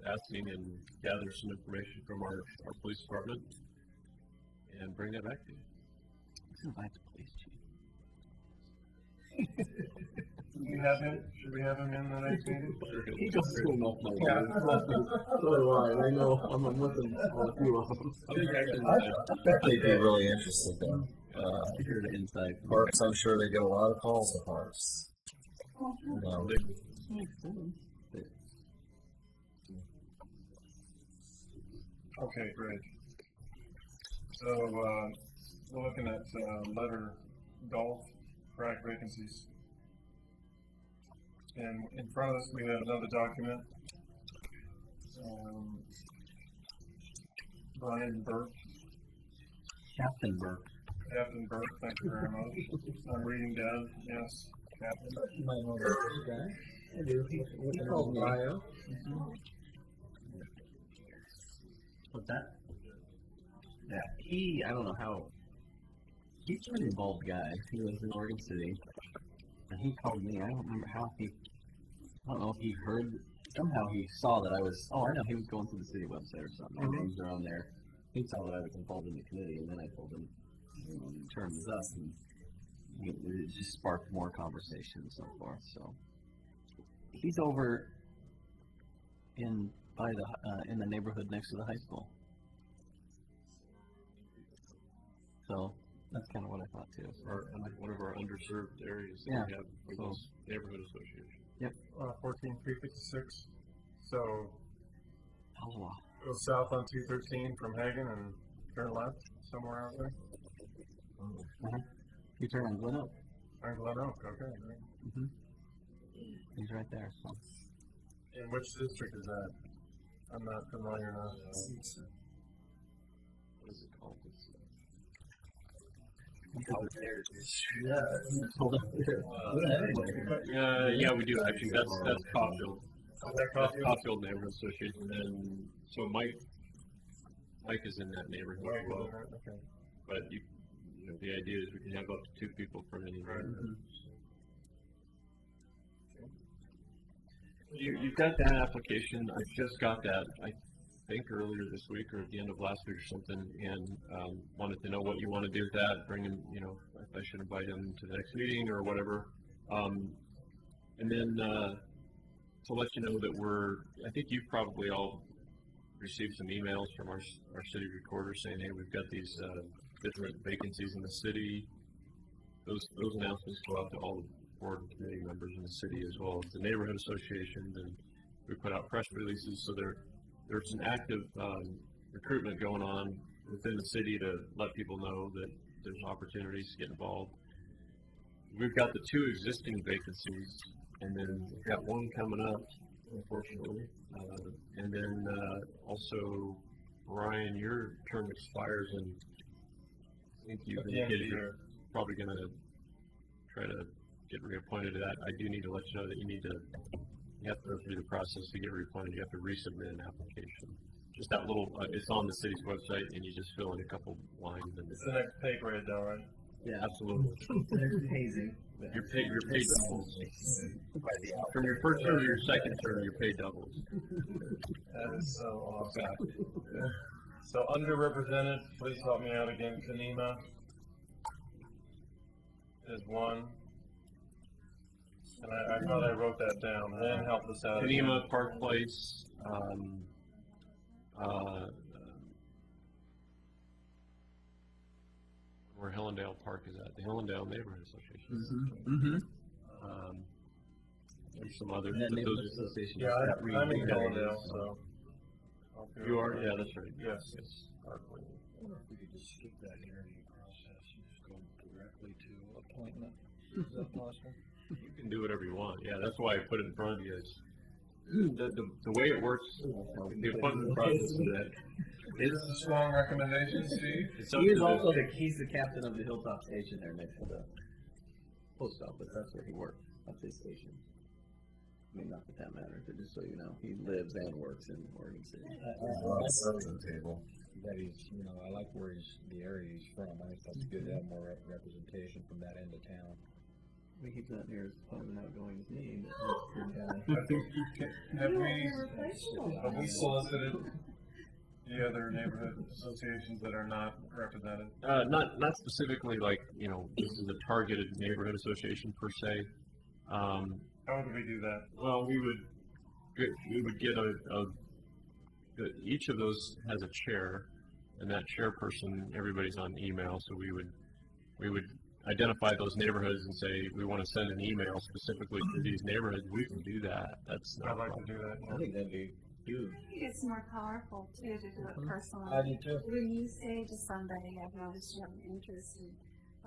asking and gather some information from our police department and bring that back to you. Let's invite the police chief. Should we have him in the next meeting? He just came off my list. So do I. I know. I'm with him on a few of them. I bet they'd be really interested though. Hear the inside. Parks, I'm sure they get a lot of calls to parks. Okay, great. So, we're looking at letter golf track vacancies. And in front of us, we have another document. Brian Burke. Captain Burke. Captain Burke, thank you very much. I'm reading down, yes, Captain. You might know this guy. I do. He called me. What's that? Yeah, I don't know how. He's an involved guy. He lives in Oregon City. And he called me. I don't remember how I don't know if he heard. Somehow he saw that I was. Oh, I know. He was going through the city website or something. My names are on there. He saw that I was involved in the committee, and then I told him, the term is up, and it just sparked more conversation and so forth. So he's over in the neighborhood next to the high school. So that's kind of what I thought too. Or one of our underserved areas that we have for those neighborhood associations. Yep. 14356. So Oh, go south on 213 from Hagen and turn left somewhere out there. you turn on Glen Oak. Turn Glen Oak, okay. Right. He's right there. So. In which district is that? I'm not familiar enough. What is it called? Yeah, we do actually. That's Caulfield. Caulfield Neighborhood Association, and so Mike is in that neighborhood as well. Okay. But the idea is we can have up to 2 people from any neighborhood. You've got that application. I just got that, I think earlier this week or at the end of last week or something, and wanted to know what you want to do with that, bring him, if I should invite him to the next meeting or whatever. And then to let you know that I think you've probably all received some emails from our city recorder saying, hey, we've got these different vacancies in the city. Those announcements go out to all the board and committee members in the city as well as the neighborhood associations, and we put out press releases. So there's an active recruitment going on within the city to let people know that there's opportunities to get involved. We've got the 2 existing vacancies, and then we've got one coming up, unfortunately. And then also, Ryan, your term expires, and I think you've indicated you're probably going to try to get reappointed to that. I do need to let you know that you have to go through the process to get reappointed. You have to resubmit an application. Just that little, it's on the city's website, and you just fill in a couple lines. And It's the next pay grade though, right? Yeah, absolutely. Hazing. You're paid doubles. From your first term to your second term, you're paid doubles. That is so awesome. So underrepresented, please help me out again. Kanima is 1. And I thought I wrote that down. Lynn helped us out. Kenema, Park Place, where Hillendale Park is at, the Hillendale Neighborhood Association. And some other. And that those neighborhood are- association. Yeah, I'm in Hillendale, so. You are, yeah, that's right. Yes. wonder if we could just skip that interview process and just go directly to appointment. Is that possible? You can do whatever you want. Yeah, that's why I put it in front of you. The way it works, the appointment process is that It's a strong recommendation, Steve. it's up He to is the, also he's the captain of the Hilltop Station there next to the post office. That's where he works. That's his station. I mean, not that that matters, but just so you know, he lives and works in Oregon City. Table. That he's, I like where the area he's from. I think that's good to have more representation from that end of town. I mean, he's not near as fun and outgoing as me, but I think have we solicited the other neighborhood associations that are not represented? not specifically like, this is a targeted neighborhood association per se. How would we do that? Well, we would get each of those has a chair, and that chairperson, everybody's on email, so we would identify those neighborhoods and say, we want to send an email specifically to these neighborhoods. We can do that. That's not I'd a like problem. to do that. I think that'd be huge. It's more powerful too to do it personally. I do too. When you say to somebody, I've noticed you have an interest in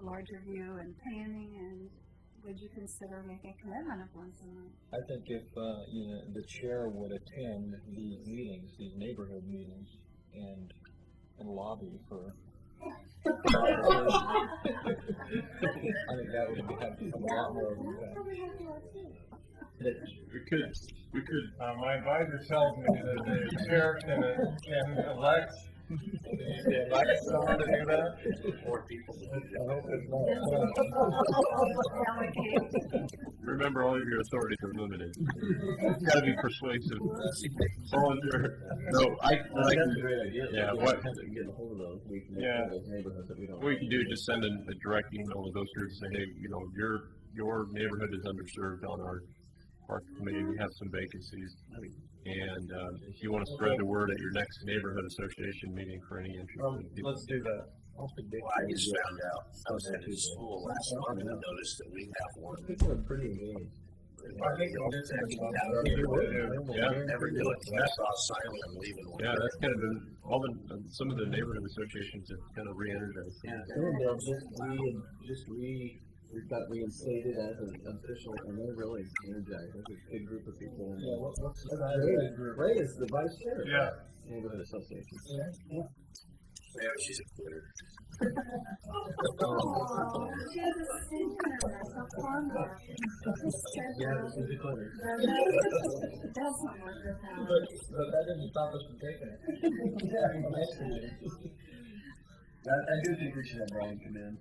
a larger view and planning, and would you consider making a commitment of once a month? I think if, the chair would attend these meetings, these neighborhood meetings, and lobby for. I think that would have a lot more of an impact. We could, My advisor tells me that the chair can elect someone to do that. More people. I hope it's remember all of your authorities are limited. It's gotta be persuasive. Volunteer. No, That's a great idea. Yeah, We what- have to get a hold of those. We can Yeah. get those neighborhoods that we don't. What we can do is just send a direct email to those groups and say, hey, your neighborhood is underserved on our park committee. We have some vacancies. And if you want to spread the word at your next neighborhood association meeting for any interested people. Let's do that. Well, I just found out, I was at his school last month and noticed that we have one. People are pretty engaged. I think we'll just Never do it. I saw Silent leaving one. Yeah, that's kind of been, some of the neighborhood associations have kind of re-energized. Yeah, we got reinstated as an official, and they're really energized. There's a big group of people. Yeah, what's the Ray is the vice chair. Yeah. Neighborhood association. Yeah, she's a quitter. Oh, she has a singer, a performer. Yeah, she's a quitter. It doesn't work without. But that didn't stop us from taking it. I do think we should have Ryan come in.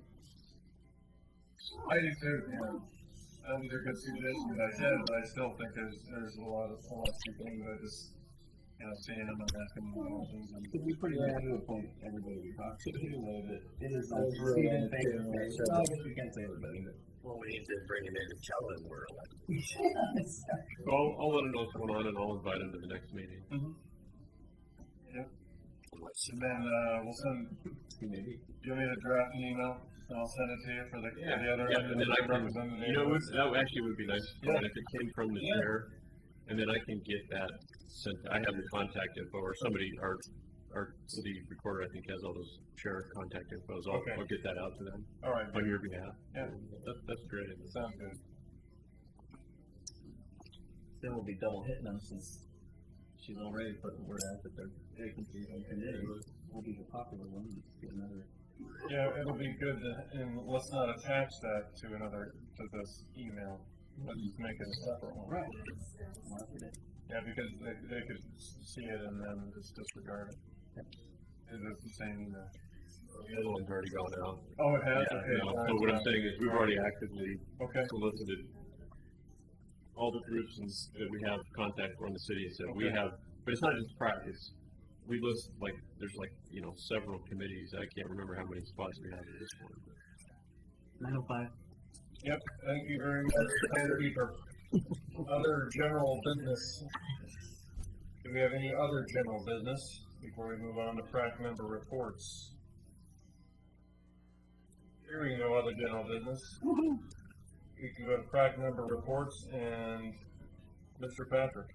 I do too, yeah. These are good suggestions. I said, but I still think there's a lot of things that I just, seeing them and asking them questions. And It'd be pretty rare to appoint everybody we talk to, but it is That's nice. really Stephen, nice thank you. to know. Well, I guess we can't say everybody, but. Well, we need to bring him in and tell him we're elected. I'll let them know what's going on and I'll invite them to the next meeting. And then we'll send. Maybe. Do you want me to draft an email? And I'll send it to you for the other Yeah, and then I can, representative. that actually would be nice, if it came from the chair, and then I can get that sent, I have the contact info, or somebody, our city recorder, I think, has all those chair contact info, so Okay. I'll get that out to them All right. on your behalf. Yeah. That's great. Sounds good. Then we'll be double hitting them since she's already put the word out that there's vacancies on committee. We'll be the popular one, let's get another. Yeah, it'll be good and let's not attach that to this email. Let's just make it a separate one. Right. Yeah, because they could see it and then just disregard it. It's the same email. The other one's already gone out. Oh, it has? Yeah, Okay. no, fine, so what I'm fine. saying is, we've already actively Okay. solicited all the groups that we have contact for in the city, so we Okay. have, but it's not just practice. We list, there's several committees, I can't remember how many spots we have at this point. 905. Yep, thank you very much, Mr. Beaver. Other general business. Do we have any other general business before we move on to PrAC member reports? Hearing no other general business, we can go to PrAC member reports and Mr. Patrick.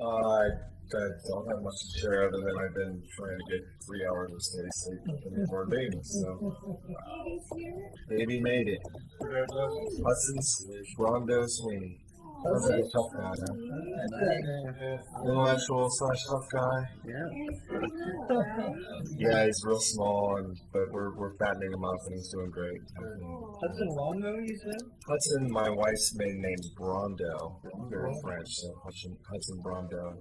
I don't have much to share other than I've been trying to get 3 hours of steady sleep before baby. So, baby made it. Congratulations. Hudson's Rondo Sweeney. Sounds like a tough guy, huh? Intellectual / tough guy. Yeah, he's real small, but we're fattening him up, and he's doing great. Hudson Longo, you said? Hudson, my wife's maiden name's Brondo. Very French, so Hudson Brondo.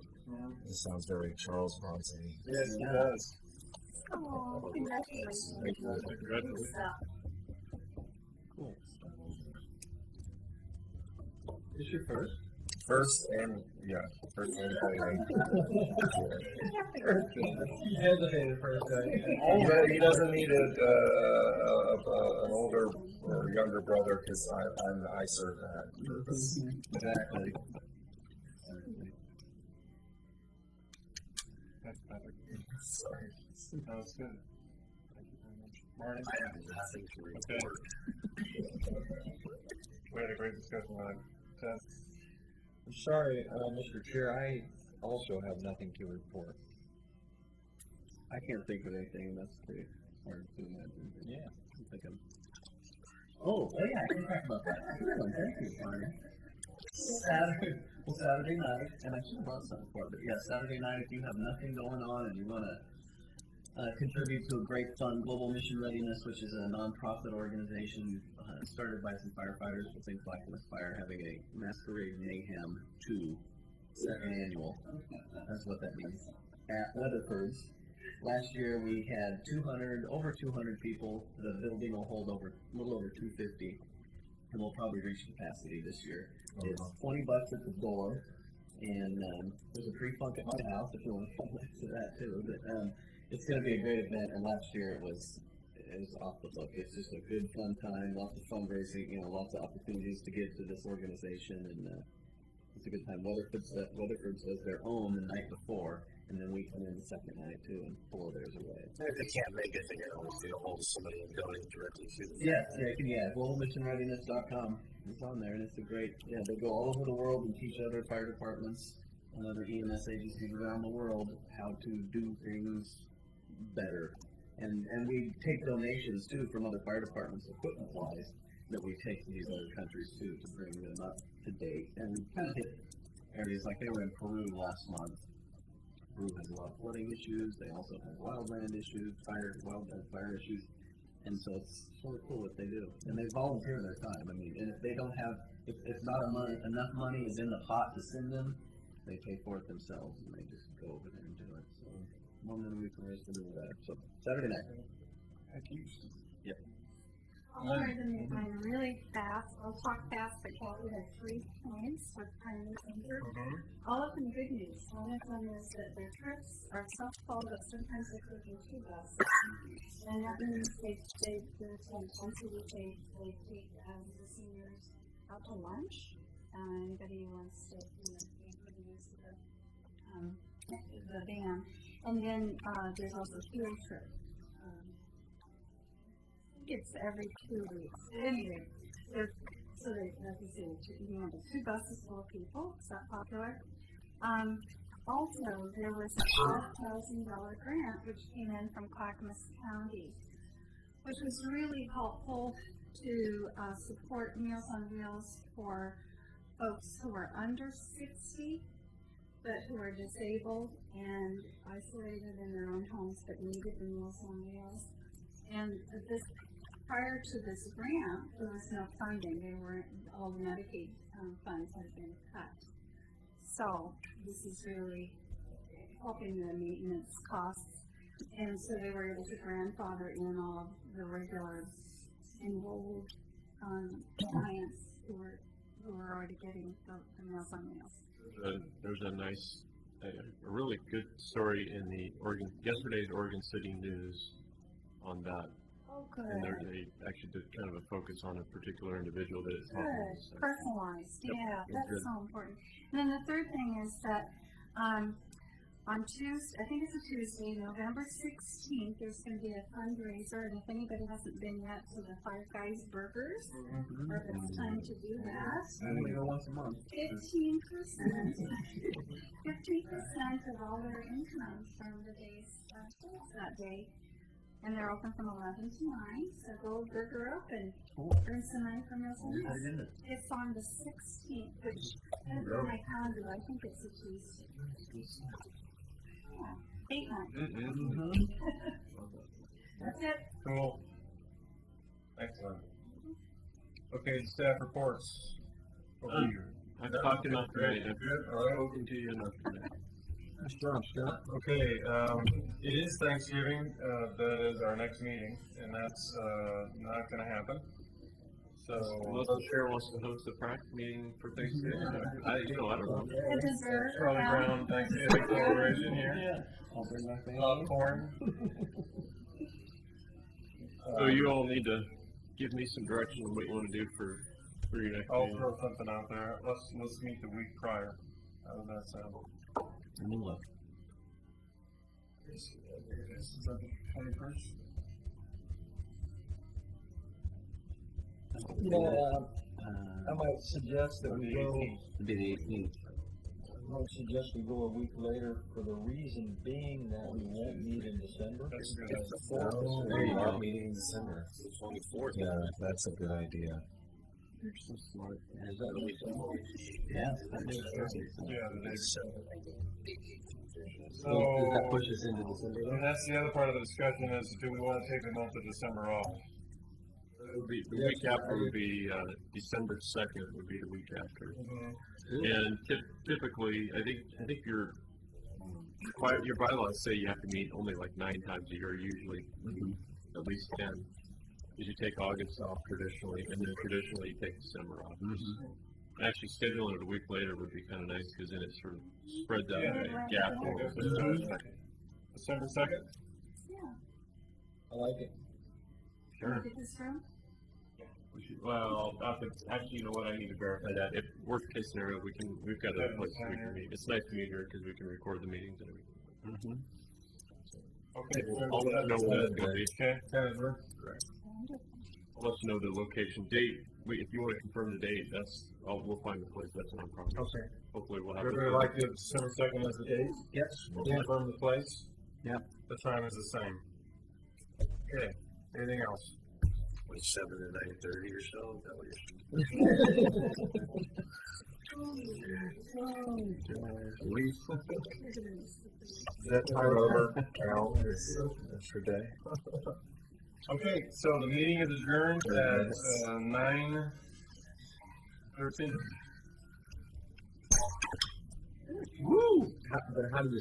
This sounds very Charles Bronson. Yes, it does. Oh, congratulations. Thank you. Congratulations. Cool. Is your first? First and only. He hesitated for a second. But he doesn't need an older or younger brother because I serve that purpose. Exactly. That's Patrick. Sorry. That was good. Thank you very much. Marty? I have nothing to report. We had a great discussion on that. I'm sorry, Mr. Chair, I also have nothing to report. I can't think of anything. That's pretty hard to imagine. Yeah. I'm thinking. Oh, yeah, I can talk about that. Good one. Thank you, Barney. Saturday night, and I should have brought something for it, but yeah, Saturday night, if you have nothing going on and you want to contribute to a great fund, Global Mission Readiness, which is a nonprofit organization started by some firefighters with Think Blacklist Fire, having a Masquerade Mayhem 2 second annual. That's what that means. At Weatherford's. Last year we had over 200 people. The building will hold a little over 250, and we'll probably reach capacity this year. It's $20 at the door, and there's a free funk at my house if you want to come next to that too. But it's going to be a great event, and last year it was off the book. It's just a good fun time, lots of fundraising, lots of opportunities to give to this organization, and it's a good time. Weatherford's does their own the night before, and then we come in the second night too and blow theirs away. If they can't make it, they can always get a hold of somebody and donate directly to them. globalmissionreadiness.com. It's on there, and it's a great, they go all over the world and teach other fire departments and other EMS agencies around the world how to do things better. And we take donations too from other fire departments, equipment wise, that we take to these other countries too to bring them up to date and kind of hit areas like they were in Peru last month. Peru has a lot of flooding issues. They also have wildland issues, wildland fire issues, and so it's sort of cool what they do. And they volunteer their time. I mean, and if they don't have, if not enough money is in the pot to send them, they pay for it themselves and they just go over there and do it. So more than we can raise to do that. So Saturday night. Thank you. Yep. I'll try to make mine really fast. I'll talk fast, but Kathy has 3 points for Prime Minister. All of them good news. One of them is that their trips are so full that sometimes they're taking 2 buses. And that means they once a week they take the seniors out to lunch. Anybody who wants to use the van. And then there's also field trip. It's every 2 weeks. Anyway, so they, like you said, you have 2 buses full of people. It's that popular. Also, there was a $5,000 grant which came in from Clackamas County, which was really helpful to support Meals on Wheels for folks who are under 60, but who are disabled and isolated in their own homes, but needed the Meals on Wheels. And prior to this grant, there was no funding. All the Medicaid funds had been cut. So this is really helping the maintenance costs. And so they were able to grandfather in all of the regular enrolled clients who were already getting the Meals on Wheels. There's a nice, a really good story in the yesterday's Oregon City News on that. Oh, And good. they actually did kind of a focus on a particular individual that is Good. helping. So. Personalized. Yep. Yeah, Yep, that's good. so important. And then the third thing is that on Tuesday, I think it's a Tuesday, November 16th, there's going to be a fundraiser, and if anybody hasn't been yet to the Five Guys Burgers, or if it's time to do that, I only go once a month. 15% of all their income from the day's sales that day. And they're open from 11 to 9, so go burger up and earn some money from those things. It's on the 16th, which I have in my calendar, I think it's a Tuesday. Yeah, 8-9. That's it. Cool. Excellent. Okay, staff reports. Over to you. I've talked enough tonight. I've Good, all right. spoken to you enough tonight. Nice job, Scott. Okay, it is Thanksgiving, that is our next meeting, and that's, not gonna happen. So, Unless the chair wants to host a practice meeting for Thanksgiving, I don't know. The dessert. Charlie Brown Thanksgiving celebration here. Yeah. I'll bring my family. Popcorn. So you all need to give me some direction on what you want to do for your next I'll meeting. throw something out there. Let's meet the week prior. How does that sound? Is that the 21st? I might suggest that we go. It'd be the 18th. I would suggest we go a week later for the reason being that we won't meet in December. That's a good It's the idea. fourth. Oh, we are meeting in December. It's only fourth. Yeah, that's a good idea. You're so smart. Is that what we Yeah. Yeah, the days. So does that So, push us into December? and that's the other part of the discussion is, do we want to take the month of December off? It would be, the week after would be, December 2nd would be the week after. And typically, I think your bylaws say you have to meet only like 9 times a year, usually, at least 10. Because you take August off traditionally, and then traditionally you take December off. Actually, scheduling it a week later would be kind of nice, because then it sort of spreads out Yeah. that gap a little bit. December 2nd? Yeah. I like it. Sure. Get this room? Well, actually, you know what? I need to verify that. If worst case scenario, we've got other places we can meet. It's nice to meet here because we can record the meetings and everything. Okay. I'll let you know when it's gonna be. Okay, tentative. I'll let you know the location, date. If you want to confirm the date, we'll find the place. That's not a problem. Okay. Hopefully, we'll have. Everybody like the December 2nd as the date? Yes. Confirm the place? Yeah. The time is the same. Okay, anything else? 7 to 9:30 or so. Is that what you're Is that time over? Al, it's your day. Okay, so the meeting is adjourned at 9:13. But how do we